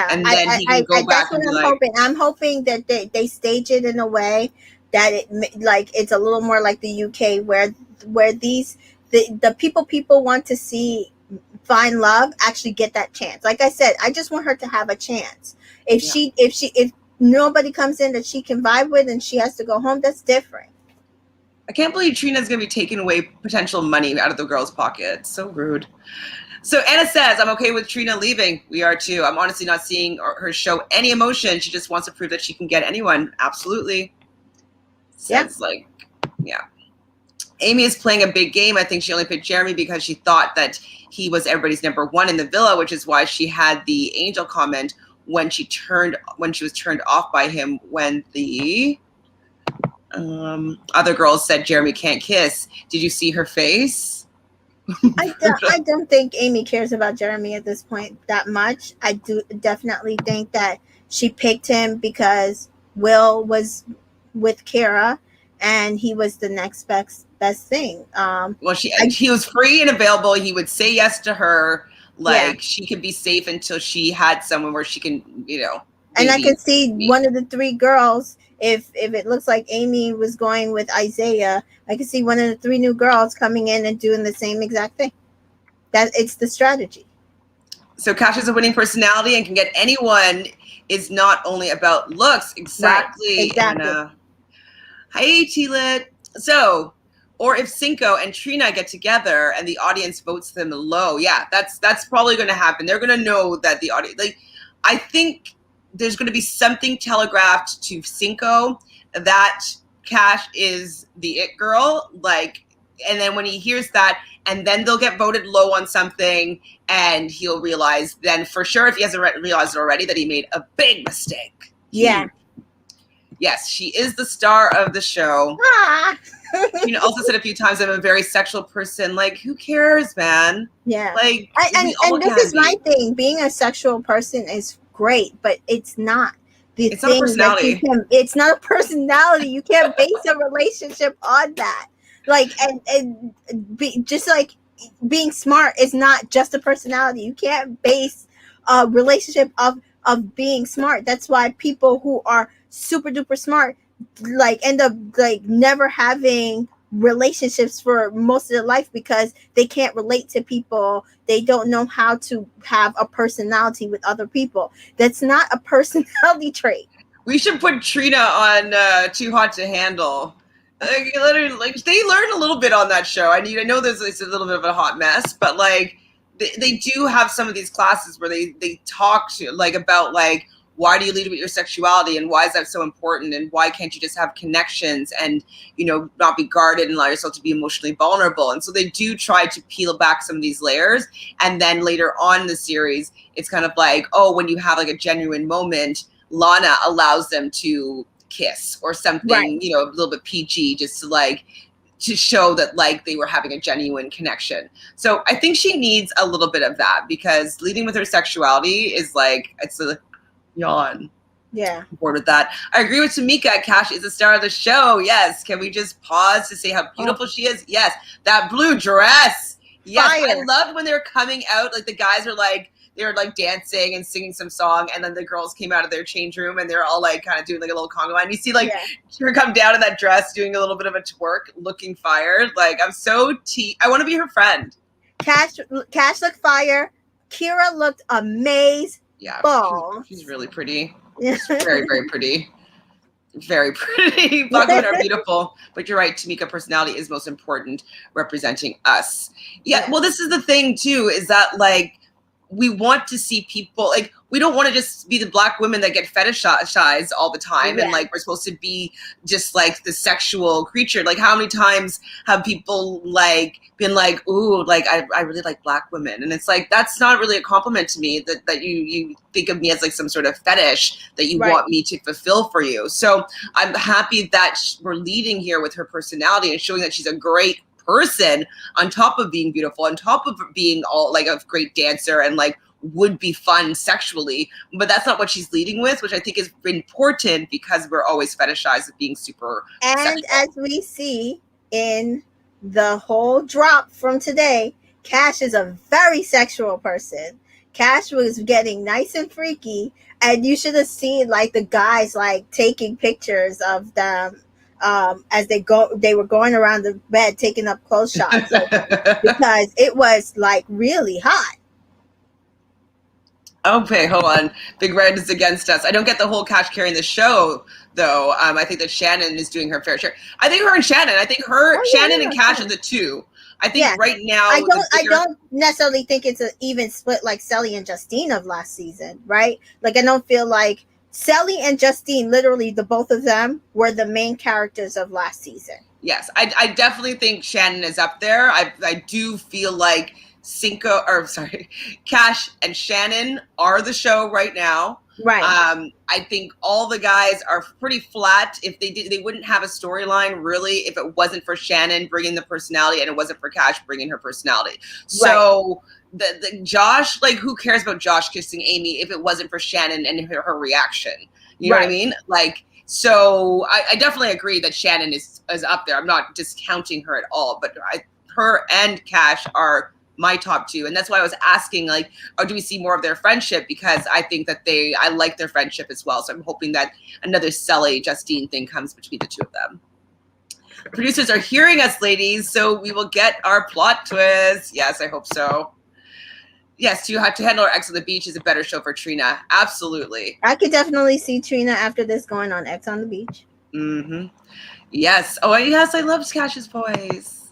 And then he can go back That's and what be I'm like, hoping. I'm hoping that they stage it in a way that it's a little more like the UK, where the people want to see find love actually get that chance. Like I said, I just want her to have a chance. If nobody comes in that she can vibe with and she has to go home, that's different. I can't believe Trina's going to be taking away potential money out of the girl's pocket. It's so rude. So Anna says, I'm okay with Trina leaving. We are too. I'm honestly not seeing her show any emotion. She just wants to prove that she can get anyone. Absolutely. Says yeah. Amy is playing a big game. I think she only picked Jeremy because she thought that he was everybody's number one in the villa, which is why she had the angel comment when she was turned off by him when the other girls said Jeremy can't kiss. Did you see her face? I don't think Amy cares about Jeremy at this point that much. I do definitely think that she picked him because Will was with Kara and he was the next best thing. Well, he was free and available. He would say yes to her. She could be safe until she had someone where she can, And I can see one of the three girls. If it looks like Amy was going with Isaiah, I can see one of the three new girls coming in and doing the same exact thing. That it's the strategy. So Cash is a winning personality and can get anyone. Is not only about looks. Exactly. Right, exactly. Anna. Hi, T-Lit. So, or if Cinco and Trina get together and the audience votes them low, yeah, that's probably going to happen. They're going to know that the audience, I think there's going to be something telegraphed to Cinco that Cash is the it girl, and then when he hears that, and then they'll get voted low on something, and he'll realize then for sure, if he hasn't realized it already, that he made a big mistake. Yeah. Yes, she is the star of the show. Trina also said a few times, I'm a very sexual person. Who cares, man? Yeah. And this is my thing. Being a sexual person is great, but it's not the it's thing not a personality. It's not a personality. You can't base a relationship on that. Just like being smart is not just a personality. You can't base a relationship of being smart. That's why people who are super duper smart end up never having relationships for most of their life because they can't relate to people. They don't know how to have a personality with other people. That's not a personality trait. We should put Trina on Too Hot to Handle. They learn a little bit on that show. I know it's a little bit of a hot mess, but they do have some of these classes where they talk to about why do you lead with your sexuality and why is that so important and why can't you just have connections and not be guarded and allow yourself to be emotionally vulnerable. And so they do try to peel back some of these layers, and then later on in the series it's kind of when you have a genuine moment, Lana allows them to kiss or something, right. A little bit PG, just to show that they were having a genuine connection. So I think she needs a little bit of that because leading with her sexuality is it's a yawn. Yeah. I'm bored with that. I agree with Tamika. Cash is the star of the show. Yes. Can we just pause to say how beautiful she is? Yes. That blue dress. Yes. Fire. I loved when they were coming out. The guys were they were dancing and singing some song, and then the girls came out of their change room and they're all kind of doing a little conga line. You see her come down in that dress doing a little bit of a twerk, looking fired. I'm so I want to be her friend. Cash looked fire. Kira looked amazing. Yeah, she's really pretty. She's very, very pretty. Very pretty. Black women are beautiful, but you're right. Tamika, personality is most important, representing us. Yeah. Well, this is the thing too, is that like we want to see people like we don't want to just be the Black women that get fetishized all the time, and like we're supposed to be just like the sexual creature. Like how many times have people like been like, ooh, like I really like Black women, and it's like that's not really a compliment to me that you think of me as like some sort of fetish that you want me to fulfill for you. So I'm happy that we're leading here with her personality and showing that she's a great person on top of being beautiful, on top of being all like a great dancer and like would be fun sexually, but that's not what she's leading with, which I think is important because we're always fetishized as being super and sexual. As we see in the whole drop from today, Cash is a very sexual person. Cash was getting nice and freaky, and you should have seen like the guys like taking pictures of them as they were going around the bed taking up close shots because it was like really hot. Okay, hold on. Big Red is against us. I don't get the whole Cash carrying the show, though. I think that Shannon is doing her fair share. I think her and Shannon. I think Shannon and Cash are the two. I think right now. I don't necessarily think it's an even split like Selly and Justine of last season, right? Like I don't feel like Selly and Justine, literally the both of them were the main characters of last season. Yes, I definitely think Shannon is up there. I do feel like Cash and Shannon are the show right now. Right. I think all the guys are pretty flat. If they wouldn't have a storyline really if it wasn't for Shannon bringing the personality and it wasn't for Cash bringing her personality. So the Josh, like who cares about Josh kissing Amy if it wasn't for Shannon and her reaction? You know what I mean? Like. So I definitely agree that Shannon is up there. I'm not discounting her at all, but her and Cash are my top two. And that's why I was asking, like, do we see more of their friendship? Because I think that I like their friendship as well. So I'm hoping that another Selly, Justine thing comes between the two of them. Producers are hearing us, ladies, so we will get our plot twist. Yes, I hope so. Yes, to handle our X on the Beach is a better show for Trina. Absolutely. I could definitely see Trina after this going on X on the Beach. Mm-hmm. Yes. Oh, yes, I love Cash's voice.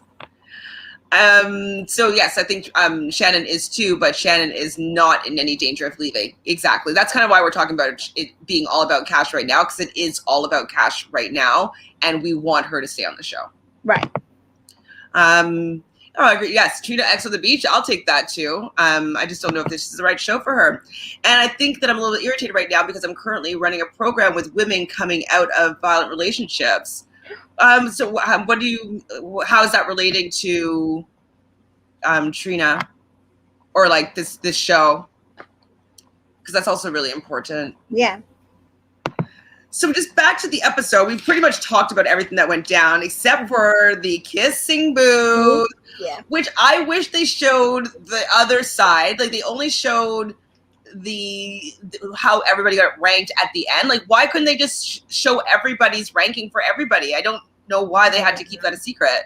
So yes, I think Shannon is too, but Shannon is not in any danger of leaving. Exactly. That's kind of why we're talking about it being all about Cash right now, because it is all about Cash right now, and we want her to stay on the show. Right. Oh, I agree. Yes, Trina X on the Beach. I'll take that too. I just don't know if this is the right show for her. And I think that I'm a little bit irritated right now because I'm currently running a program with women coming out of violent relationships. So how is that relating to Trina or like this show? Because that's also really important. Yeah. So just back to the episode, we pretty much talked about everything that went down except for the kissing booth, which I wish they showed the other side. Like they only showed how everybody got ranked at the end. Like why couldn't they just show everybody's ranking for everybody? I don't know why they had to keep that a secret.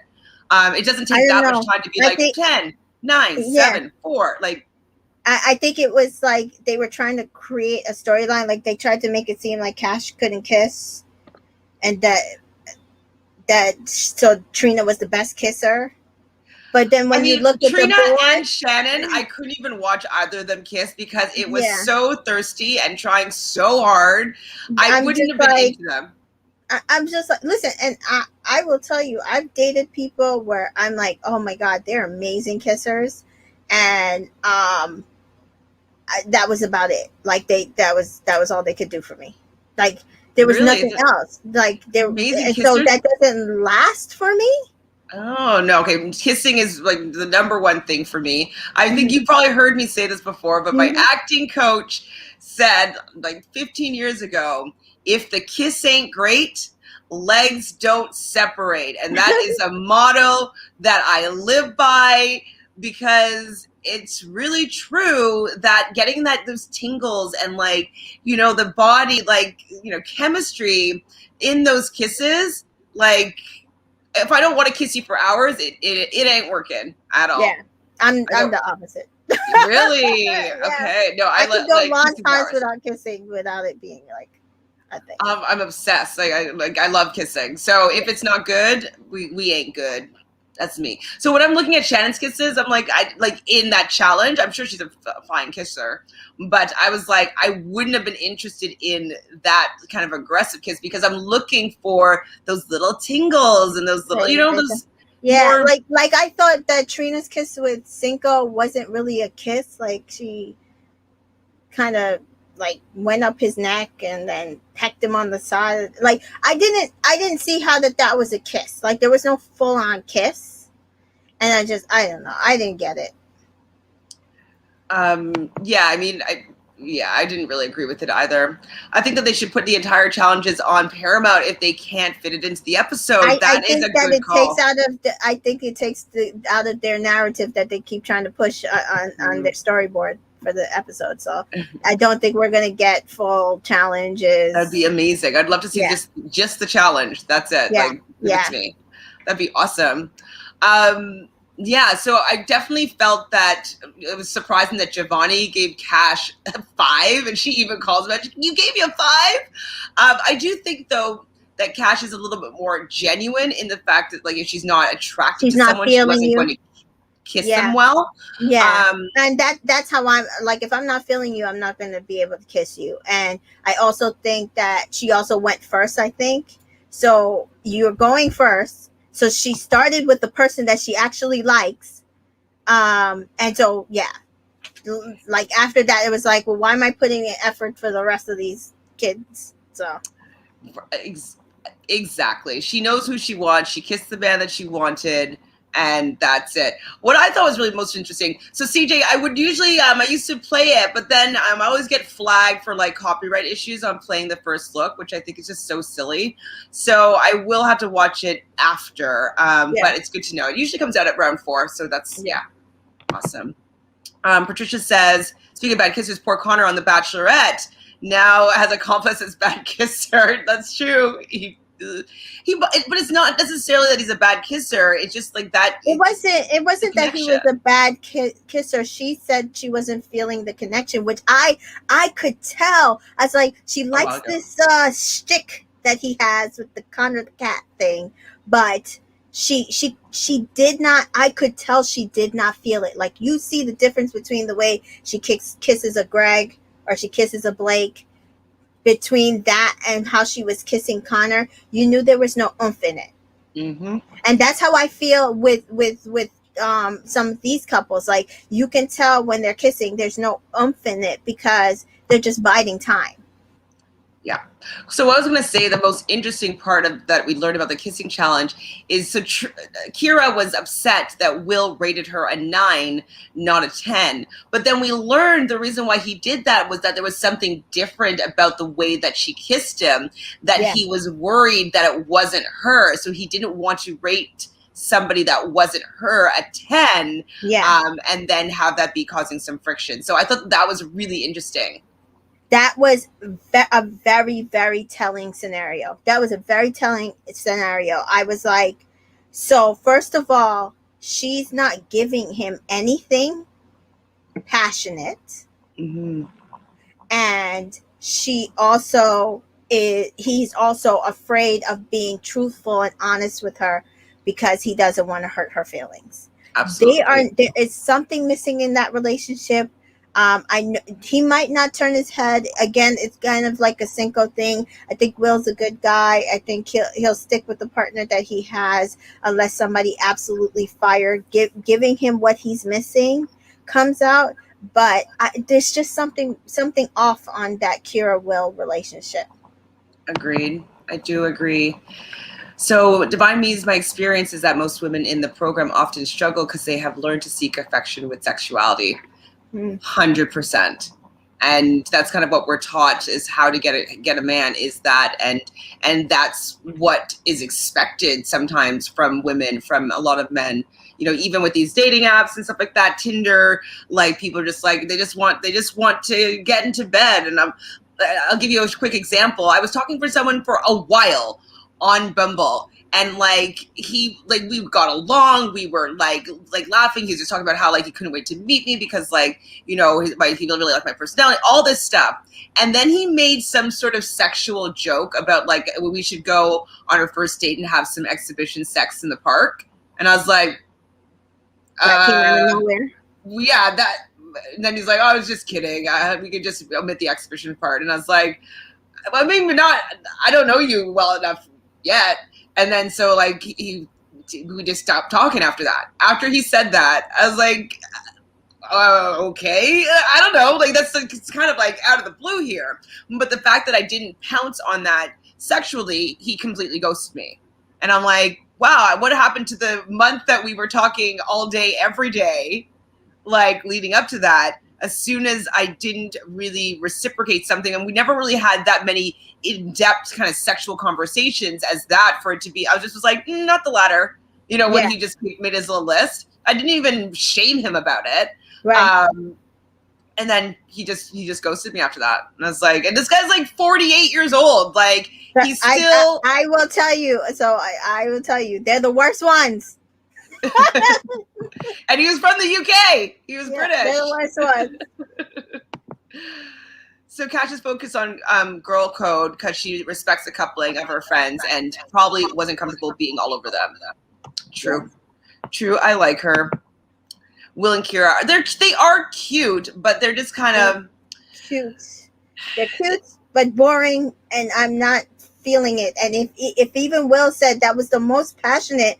It doesn't take that much time to be 10, 9, 7, 4. Like I think it was like they were trying to create a storyline. Like they tried to make it seem like Cash couldn't kiss, and so Trina was the best kisser. But then when you looked at Trina the board, and Shannon, I couldn't even watch either of them kiss because it was so thirsty and trying so hard. I wouldn't have been into them. I'm just like, listen, and I will tell you, I've dated people where I'm like, oh my God, they're amazing kissers, and that was about it. Like that was all they could do for me. Like there was nothing else. Like so that doesn't last for me. Oh no, okay. Kissing is like the number one thing for me. I think you probably heard me say this before, but my acting coach said like 15 years ago, if the kiss ain't great, legs don't separate. And that is a motto that I live by because it's really true that getting those tingles and like, the body, like, chemistry in those kisses, like if I don't want to kiss you for hours, it ain't working at all. Yeah. I'm the opposite. Really? Yeah. Okay. No, I can go long times without kissing without it being like I think. I'm obsessed. I love kissing. So if it's not good, we ain't good. That's me. So when I'm looking at Shannon's kisses, I'm like, I like in that challenge. I'm sure she's a fine kisser, but I was like, I wouldn't have been interested in that kind of aggressive kiss because I'm looking for those little tingles and those little, those yeah, more. like I thought that Trina's kiss with Cinco wasn't really a kiss. Like she kind of like went up his neck and then pecked him on the side. Like I didn't see how that was a kiss. Like there was no full on kiss, and I don't know. I didn't get it. Yeah, I mean, I didn't really agree with it either. I think that they should put the entire challenges on Paramount if they can't fit it into the episode. I think a that good it call. takes out of I think it takes out of their narrative that they keep trying to push on their storyboard for the episode. So I don't think we're gonna get full challenges. That'd be amazing. I'd love to see just the challenge. That's it. Yeah. Like, give it to me. That'd be awesome. Yeah, so I definitely felt that it was surprising that Giovanni gave Cash a 5, and she even calls him out. You gave me a 5? I do think, though, that Cash is a little bit more genuine in the fact that, like, if she's not attracted to someone, she wasn't going to kiss them well. Yeah, and that's how I'm, like, if I'm not feeling you, I'm not going to be able to kiss you. And I also think that she also went first, I think. So you're going first. So she started with the person that she actually likes. And so, yeah, like after that, it was like, well, why am I putting in effort for the rest of these kids? So. Exactly. She knows who she wants. She kissed the man that she wanted. And that's it. What I thought was really most interesting. So CJ, I would usually, I used to play it, but then I always get flagged for like copyright issues on playing the first look, which I think is just so silly. So I will have to watch it after. But it's good to know. It usually comes out at round 4. So that's, awesome. Patricia says, speaking of bad kissers, poor Connor on The Bachelorette now has a complex as bad kisser. That's true. But it's not necessarily that he's a bad kisser. It's just like that. It wasn't that he was a bad kisser. She said she wasn't feeling the connection, which I could tell. I was like, she likes this shtick that he has with the Connor the cat thing, but she did not. I could tell she did not feel it. Like you see the difference between the way she kisses a Greg or she kisses a Blake. Between that and how she was kissing Connor, you knew there was no oomph in it. Mm-hmm. And that's how I feel with some of these couples. Like you can tell when they're kissing, there's no oomph in it because they're just biding time. Yeah. So I was going to say the most interesting part of that we learned about the kissing challenge is Kira was upset that Will rated her a 9, not a 10. But then we learned the reason why he did that was that there was something different about the way that she kissed him, that he was worried that it wasn't her. So he didn't want to rate somebody that wasn't her a 10 and then have that be causing some friction. So I thought that was really interesting. That was a very, very telling scenario. That was a very telling scenario. I was like, so first of all, she's not giving him anything passionate. Mm-hmm. And she also he's also afraid of being truthful and honest with her because he doesn't want to hurt her feelings. Absolutely. There is something missing in that relationship. I know he might not turn his head again. It's kind of like a Cinco thing. I think Will's a good guy. I think he'll stick with the partner that he has unless somebody absolutely fired giving him what he's missing comes out. But there's just something off on that Kira Will relationship. Agreed. I do agree. So Divine Me's my experience is that most women in the program often struggle because they have learned to seek affection with sexuality. 100%. And that's kind of what we're taught is how to get a man is that, and that's what is expected sometimes from women, from a lot of men. You know, even with these dating apps and stuff like that, Tinder, like people are just like they just want to get into bed. And I'll give you a quick example. I was talking for someone for a while on Bumble, And like we got along, we were like laughing. He was just talking about how like he couldn't wait to meet me because like, you know, he really liked my personality, all this stuff. And then he made some sort of sexual joke about like we should go on our first date and have some exhibition sex in the park. And I was like, that came out of nowhere. Yeah, that. And then he's like, "Oh, I was just kidding. We could just omit the exhibition part." And I was like, "I mean, I don't know you well enough yet." And then so like we just stopped talking after that. After he said that, I was like, okay, I don't know. Like that's like, it's kind of like out of the blue here. But the fact that I didn't pounce on that sexually, he completely ghosted me. And I'm like, wow, what happened to the month that we were talking all day, every day, like leading up to that? As soon as I didn't really reciprocate something, and we never really had that many in-depth kind of sexual conversations as that for it to be, I was like, not the latter. You know, when he just made his little list, I didn't even shame him about it. Right. And then he just ghosted me after that. And I was like, and this guy's like 48 years old. Like he's still. I will tell you. So I will tell you, they're the worst ones. And he was from the UK. He was British. They're the worst ones. So Cash is focused on girl code because she respects the coupling of her friends and probably wasn't comfortable being all over them. True. True. I like her. Will and Kira, they are cute, but they're just kind of cute. They're cute, but boring, and I'm not feeling it. And if even Will said that was the most passionate,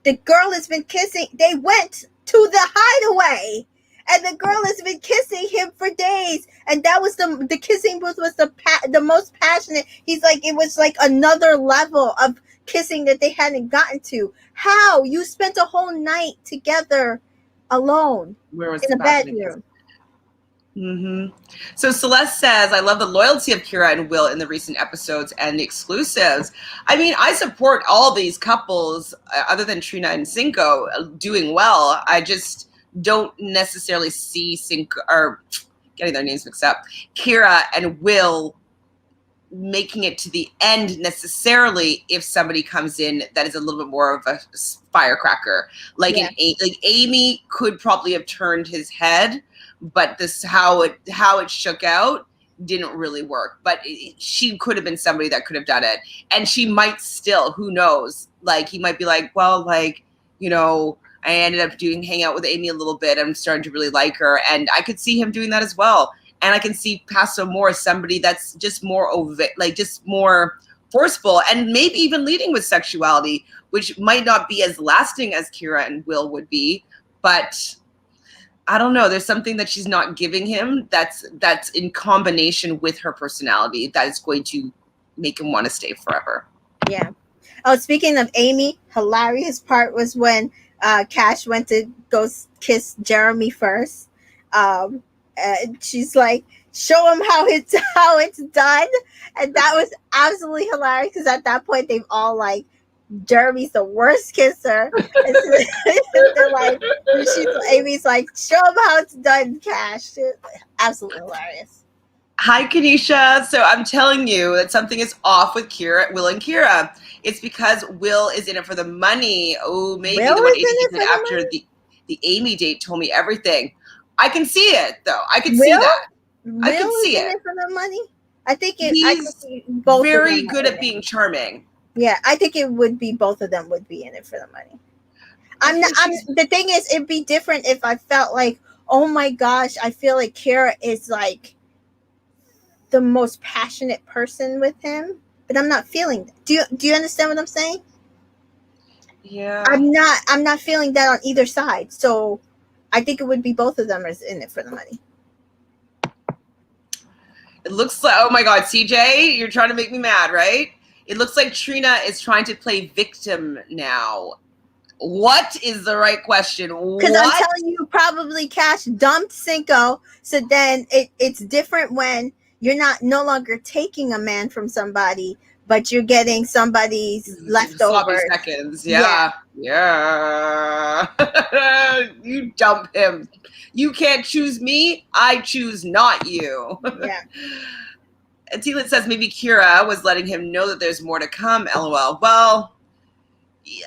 the girl has been kissing. They went to the hideaway, and the girl has been kissing him for days, and that was the kissing booth was the most passionate. He's like, it was like another level of kissing that they hadn't gotten to. How you spent a whole night together alone in a bedroom. Mm-hmm. So Celeste says, I love the loyalty of Kira and Will in the recent episodes and the exclusives. I mean, I support all these couples other than Trina and Cinco doing well. I just don't necessarily see Cinco, or getting their names mixed up, Kira and Will making it to the end necessarily if somebody comes in that is a little bit more of a firecracker. Like like Amy could probably have turned his head, but this how it shook out didn't really work. But she could have been somebody that could have done it, and she might still. Who knows? Like he might be like, well, like, you know, I ended up hang out with Amy a little bit. I'm starting to really like her, and I could see him doing that as well. And I can see Paso more as somebody that's just more just more forceful, and maybe even leading with sexuality, which might not be as lasting as Kira and Will would be. But I don't know. There's something that she's not giving him that's in combination with her personality that is going to make him want to stay forever. Yeah. Oh, speaking of Amy, hilarious part was when Cash went to go kiss Jeremy first. She's like, show him how it's done, and that was absolutely hilarious because at that point they've all like, Jeremy's the worst kisser, and they're like, Amy's like, show him how it's done, Cash. Absolutely hilarious. Hi, Kanisha. So I'm telling you that something is off with Will and Kira. It's because Will is in it for the money. Oh, maybe Will the one is in it for after the Amy date told me everything. I can see it though. I can Will? see that. Will I can see is in it. it for the money. I think He's both very good at being charming. Yeah, I think it would be both of them would be in it for the money. The thing is, it'd be different if I felt like, oh my gosh, I feel like Kira is like the most passionate person with him, but I'm not feeling that. Do you understand what I'm saying? Yeah. I'm not feeling that on either side. So I think it would be both of them is in it for the money. It looks like, oh my God, CJ, you're trying to make me mad, right? It looks like Trina is trying to play victim now. What is the right question? Because I'm telling you, probably Cash dumped Cinco. So then it's different when you're no longer taking a man from somebody, but you're getting somebody's leftovers. Seconds. Yeah. You dump him. You can't choose me. I choose not you. Yeah. And Tila says maybe Kira was letting him know that there's more to come. LOL. Well, Yeah,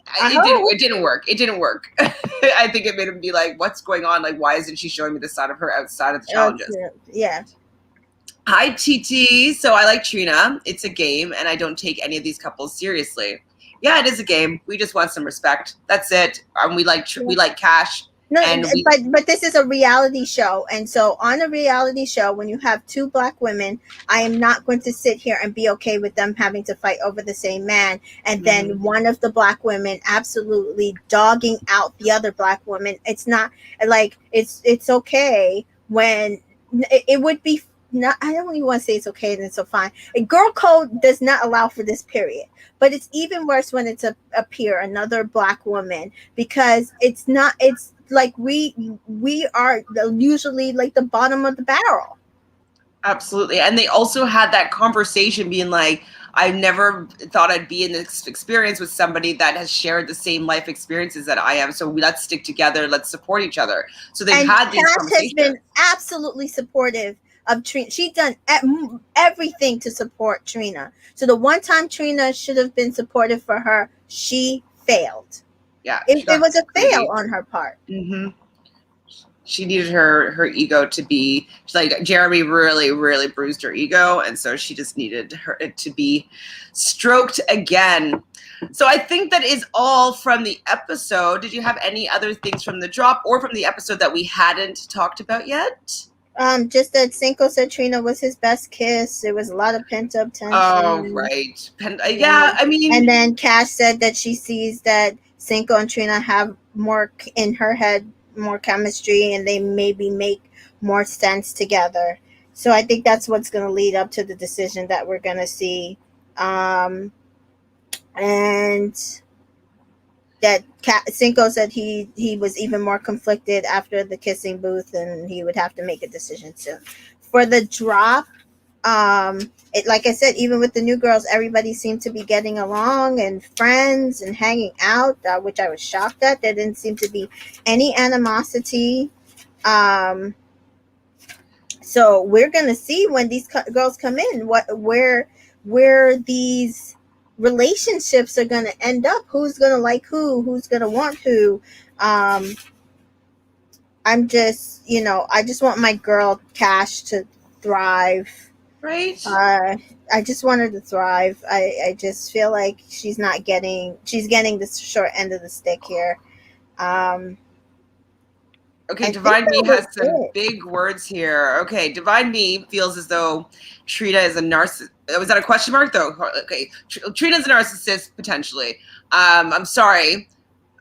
I it didn't. hope. It didn't work. It didn't work. I think it made him be like, "What's going on? Like, why isn't she showing me the side of her outside of the challenges?" Yeah. Hi, TT. So I like Trina. It's a game, and I don't take any of these couples seriously. Yeah, it is a game. We just want some respect. That's it. We like Cash, No, and we but this is a reality show, and so on a reality show, when you have two black women, I am not going to sit here and be okay with them having to fight over the same man, and then one of the black women absolutely dogging out the other black woman. It's not like it's okay when it would be not. I don't even want to say it's okay and it's so fine. A girl code does not allow for this, period. But it's even worse when it's a peer, another black woman, because it's not. It's like we are usually like the bottom of the barrel. Absolutely. And they also had that conversation being like, I never thought I'd be in this experience with somebody that has shared the same life experiences that I am. So let's stick together. Let's support each other. So they've And had these Cass has conversations. been absolutely supportive of Trina. She's done everything to support Trina. So the one time Trina should have been supportive for her, she failed. Yeah. It was a fail on her part. Mm-hmm. She needed her ego to be like, Jeremy really bruised her ego, and so she just needed it to be stroked again. So I think that is all from the episode. Did you have any other things from the drop or from the episode that we hadn't talked about yet? Just that Cinco said Trina was his best kiss. There was a lot of pent up tension. Oh, right. Yeah, I mean. And then Cash said that she sees that Cinco and Trina have more in her head, more chemistry, and they maybe make more sense together. So I think that's what's going to lead up to the decision that we're going to see. And that Cinco said he was even more conflicted after the kissing booth, and he would have to make a decision soon. For the drop, like I said, even with the new girls, everybody seemed to be getting along and friends and hanging out, which I was shocked at. There didn't seem to be any animosity. So we're gonna see when these girls come in, where these relationships are gonna end up. Who's gonna like who's gonna want who. I'm just, I just want my girl Cash to thrive. Right. I just want her to thrive. I just feel like she's getting the short end of the stick here. Okay, Divine Me has some big words here. Okay, Divine Me feels as though Trina is a narcissist. Was that a question mark, though? Okay, Trina's a narcissist, potentially. I'm sorry.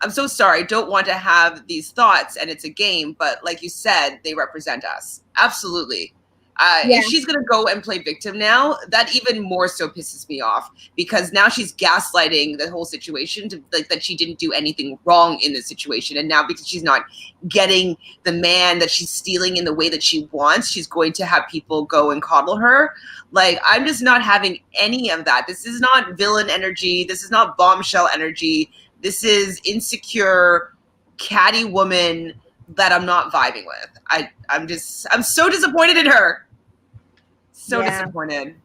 I'm so sorry. Don't want to have these thoughts, and it's a game, but like you said, they represent us. Absolutely. If she's going to go and play victim now, that even more so pisses me off, because now she's gaslighting the whole situation to like that she didn't do anything wrong in this situation. And now because she's not getting the man that she's stealing in the way that she wants, she's going to have people go and coddle her. Like, I'm just not having any of that. This is not villain energy. This is not bombshell energy. This is insecure, catty woman that I'm not vibing with. I'm so disappointed in her. So disappointed.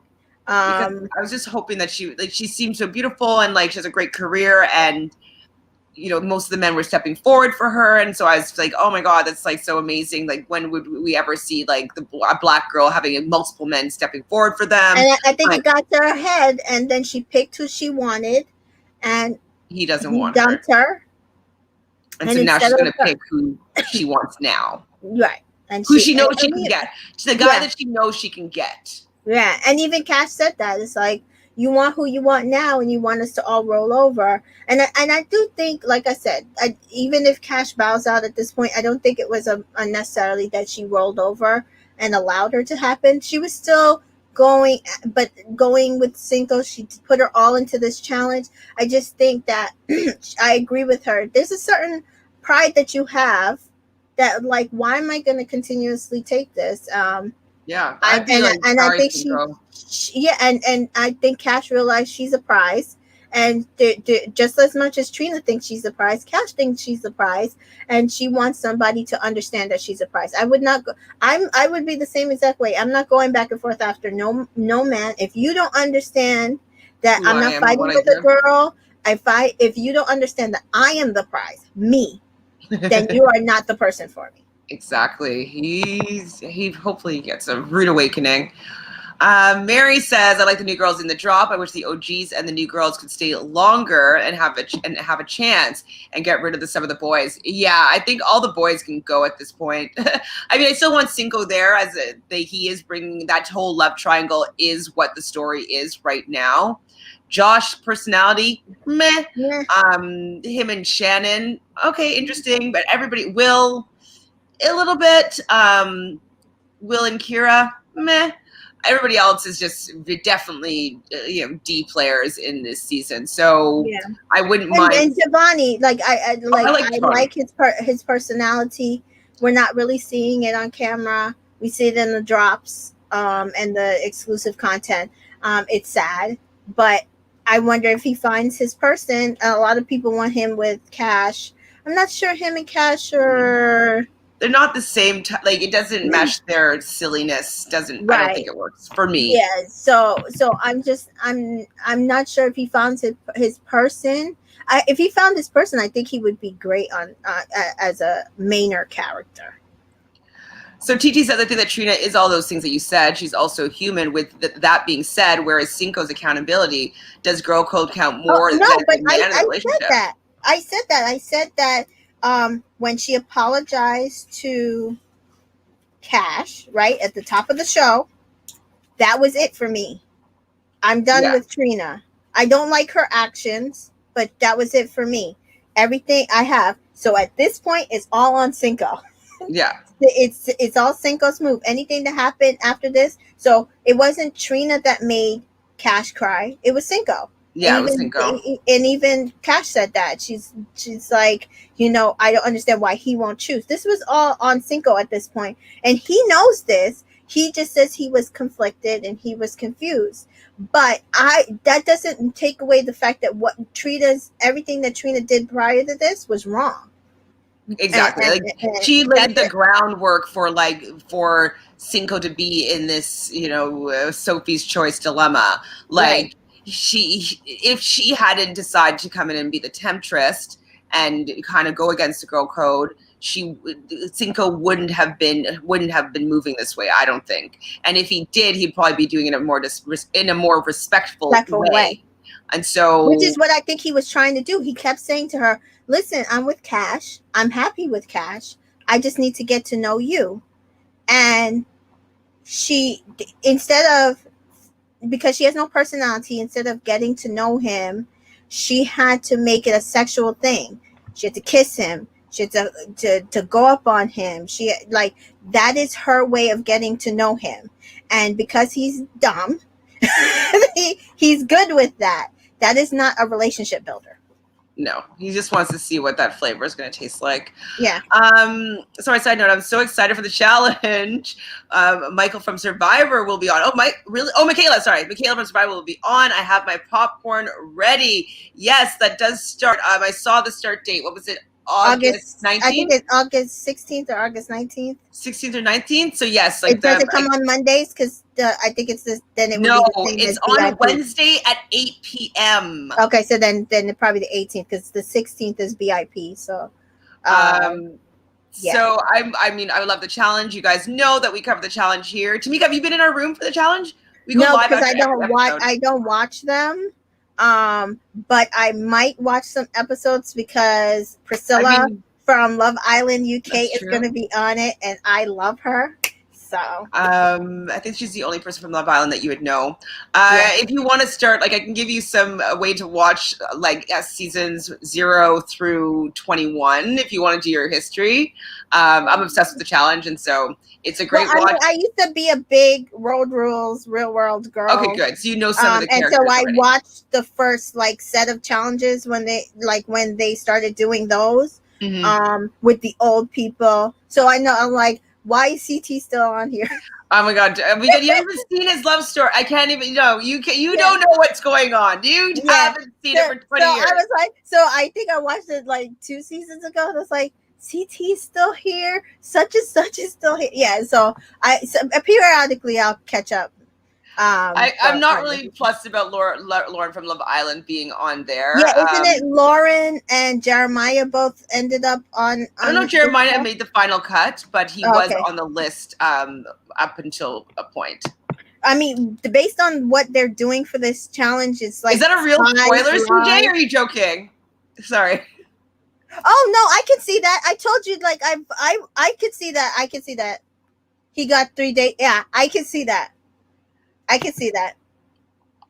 Because I was just hoping that she seemed so beautiful and like she has a great career, and most of the men were stepping forward for her, and so I was like, oh my god, that's like so amazing. Like, when would we ever see like a black girl having multiple men stepping forward for them? And I think it got to her head, and then she picked who she wanted, and he want dumped her. And so now she's going to pick who she wants now. Right. And who she knows she can get. The guy that she knows she can get. Yeah. And even Cash said that. It's like, you want who you want now, and you want us to all roll over. And I do think, like I said, even if Cash bows out at this point, I don't think it was unnecessarily that she rolled over and allowed her to happen. She was still going with Cinco. She put her all into this challenge. I just think that I agree with her. There's a certain pride that you have that, like, why am I going to continuously take this? Yeah, I think and I think Cash realized she's a prize, and just as much as Trina thinks she's a prize, Cash thinks she's a prize, and she wants somebody to understand that she's a prize. I would not go. I would be the same exact way. I'm not going back and forth after no man. If you don't understand that I'm not fighting with a girl, If you don't understand that I am the prize, me, then you are not the person for me. Exactly. He hopefully gets a rude awakening. Mary says, "I like the new girls in the drop. I wish the OGs and the new girls could stay longer and have a chance and get rid of some of the boys." Yeah, I think all the boys can go at this point. I mean, I still want Cinco there as he is bringing that whole love triangle is what the story is right now. Josh personality, meh. Yeah. Him and Shannon, okay, interesting, but everybody Will a little bit. Will and Kira, meh. Everybody else is just definitely D players in this season, so Yeah. I wouldn't And mind. Giovanni, like I Giovanni. like his personality. We're not really seeing it on camera. We see it in the drops and the exclusive content. It's sad, but I wonder if he finds his person. A lot of people want him with Cash. I'm not sure him and Cash are. They're not the same. Like it doesn't mesh. Their silliness doesn't. I don't think Right. it works for me. Yeah, so I'm not sure if he found his person. If he found his person, I think he would be great on as a mainer character. So TT said the thing that Trina is all those things that you said. She's also human. With that being said, whereas Cinco's accountability, does girl code count more than No, but the man in the relationship? I said that when she apologized to Cash, right at the top of the show, that was it for me. I'm done with Trina. I don't like her actions, but that was it for me. Everything I have. So at this point, it's all on Cinco. Yeah. It's all Cinco's move. Anything that happened after this, so it wasn't Trina that made Cash cry. It was Cinco. Yeah, it was Cinco. And even Cash said that. She's like, I don't understand why he won't choose. This was all on Cinco at this point. And he knows this. He just says he was conflicted and he was confused. But that doesn't take away the fact that everything that Trina did prior to this was wrong. Exactly. And she laid the groundwork for Cinco to be in this, Sophie's Choice dilemma. Like, if she hadn't decided to come in and be the temptress and kind of go against the girl code, Cinco wouldn't have been moving this way, I don't think. And if he did, he'd probably be doing it in a more respectful way. And so, which is what I think he was trying to do. He kept saying to her, "Listen, I'm with Cash. I'm happy with Cash. I just need to get to know you." And she, because she has no personality, instead of getting to know him, she had to make it a sexual thing. She had to kiss him. She had to go up on him. That is her way of getting to know him. And because he's dumb, he's good with that. That is not a relationship builder. No, he just wants to see what that flavor is going to taste like. Yeah. So, my side note, I'm so excited for the challenge. Michael from Survivor will be on. Oh, Mike, really? Oh, Michaela, sorry. Michaela from Survivor will be on. I have my popcorn ready. Yes, that does start. I saw the start date. What was it? August 19th? I think it's August 16th or August 19th. 16th or 19th? So, yes. Does it come on Mondays? Because I think it's this. Then it would be the same it's on Wednesday at 8 p.m. Okay, so then probably the 18th, because the 16th is BIP. So, So I love the challenge. You guys know that we cover the challenge here. Tamika, have you been in our room for the challenge? We go live because I don't watch them. But I might watch some episodes because Priscilla from Love Island UK is going to be on it, and I love her. So I think she's the only person from Love Island that you would know. If you want to start, I can give you some way to watch seasons 0 through 21 if you want to do your history. I'm obsessed with the challenge, and so it's a great watch. I used to be a big Road Rules, Real World girl. Okay, good. So you know some of the characters. And so I watched the first set of challenges when they started doing those with the old people. So I know, I'm like, why is CT still on here? Oh my God! You haven't seen his love story. I can't even. You don't know what's going on. You haven't seen it for 20 years. I was like, I think I watched it 2 seasons ago. And I was like, CT's still here. Such and such is still here. Yeah. So periodically I'll catch up. I'm but not really plussed about Lauren from Love Island being on there. yeah, isn't it Lauren and Jeremiah both ended up on? I don't know if Jeremiah made the final cut, but he was okay. on the list up until a point. I mean, based on what they're doing for this challenge, it's like. Is that a real spoiler, CJ? Or are you joking? Sorry. Oh no, I can see that. I told you, like I could see that. I can see that. He got 3 days. Yeah, I can see that. I can see that.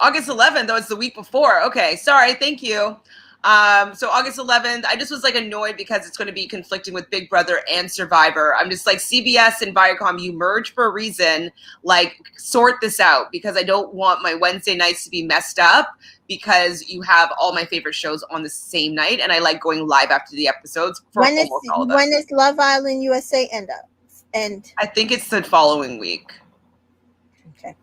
August 11th, though, it's the week before. Okay, sorry, thank you. So August 11th, I just was like annoyed because it's going to be conflicting with Big Brother and Survivor. I'm just like, CBS and Viacom, you merge for a reason. Like, sort this out, because I don't want my Wednesday nights to be messed up, because you have all my favorite shows on the same night, and I like going live after the episodes for almost all of them. When is Love Island USA end? I think it's the following week. Okay.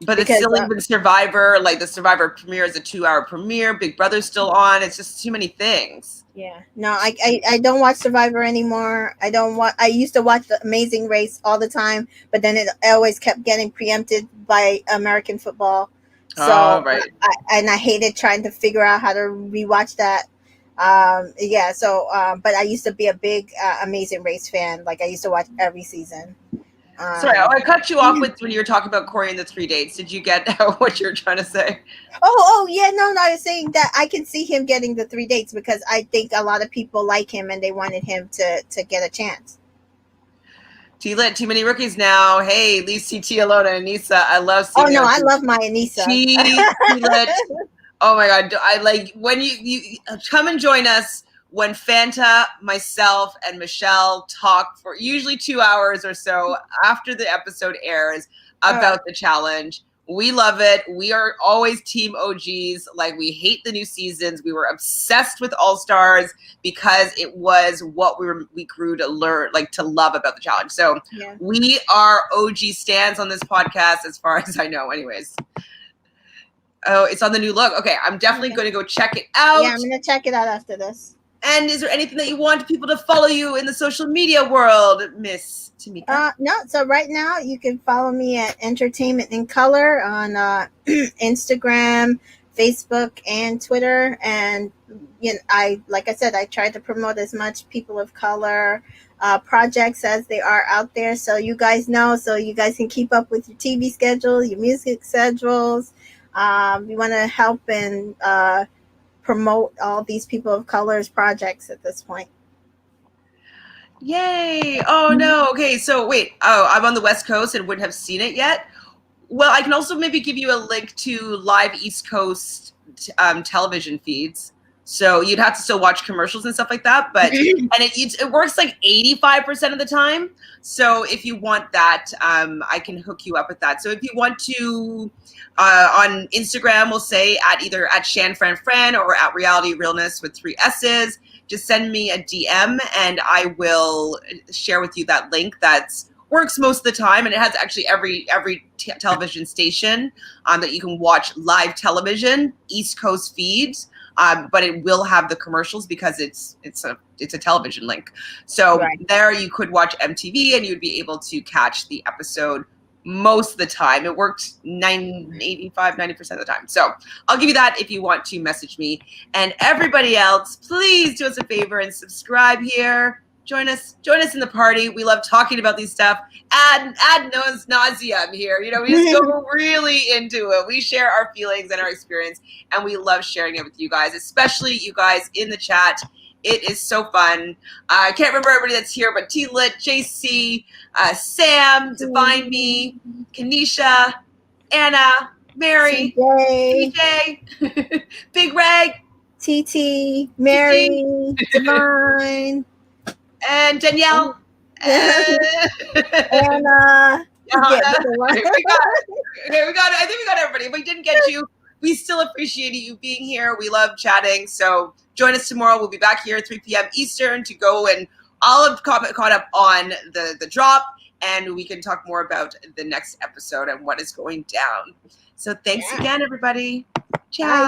But because, it's still even Survivor, like the Survivor premiere is a 2-hour premiere. Big Brother's still on. It's just too many things. Yeah. No, I don't watch Survivor anymore. I used to watch The Amazing Race all the time, but then it always kept getting preempted by American football. So right. I hated trying to figure out how to rewatch that. Yeah. So, but I used to be a big Amazing Race fan. Like I used to watch every season. Sorry, I cut you off with when you were talking about Corey and the 3 dates. Did you get what you're trying to say? Oh, yeah, no, I was saying that I can see him getting the 3 dates because I think a lot of people like him and they wanted him to get a chance. T-Lit, too many rookies now. Hey, leave CT alone and Anissa. I love seeing you. Oh, no, I love my Anissa. T-Lit. Oh, my God. I like when you come and join us when Fanta, myself, and Michelle talk for usually 2 hours or so after the episode airs about the challenge. We love it. We are always team OGs. Like, we hate the new seasons. We were obsessed with All Stars because it was what we grew to learn, like to love about the challenge. So we are OG stans on this podcast, as far as I know, anyways. Oh, it's on the new look. Okay, I'm definitely going to go check it out. Yeah, I'm going to check it out after this. And is there anything that you want people to follow you in the social media world, Miss Tamika? No. So right now you can follow me at Entertainment in Color on Instagram, Facebook, and Twitter. And like I said, I try to promote as much people of color projects as they are out there, so you guys know, so you guys can keep up with your TV schedule, your music schedules. We want to help and promote all these people of color's projects at this point. Yay! Oh no. Okay, so wait. Oh, I'm on the West Coast and wouldn't have seen it yet. Well, I can also maybe give you a link to live East Coast television feeds. So you'd have to still watch commercials and stuff like that, but and it works like 85% of the time. So if you want that, I can hook you up with that. So if you want to, on Instagram, we'll say at either at ShanFranFran or at Reality Realness with 3 S's. Just send me a DM and I will share with you that link that's works most of the time, and it has actually every television station that you can watch live television, East Coast feeds. But it will have the commercials because it's a television link. So there you could watch MTV and you'd be able to catch the episode most of the time. It worked 90% of the time. So I'll give you that if you want to message me. And everybody else, please do us a favor and subscribe here. Join us in the party. We love talking about these stuff. Ad nauseum here. You know, we just go really into it. We share our feelings and our experience, and we love sharing it with you guys, especially you guys in the chat. It is so fun. I can't remember everybody that's here, but T-Lit, JC, Sam, Divine Me, Kanisha, Anna, Mary, CJ, Big Reg, TT, Mary, Divine, and Danielle. And we got it. I think we got everybody. If we didn't get you, we still appreciate you being here. We love chatting. So join us tomorrow. We'll be back here at 3 p.m. Eastern to go and all of caught up on the drop, and we can talk more about the next episode and what is going down. So thanks again, everybody. Ciao.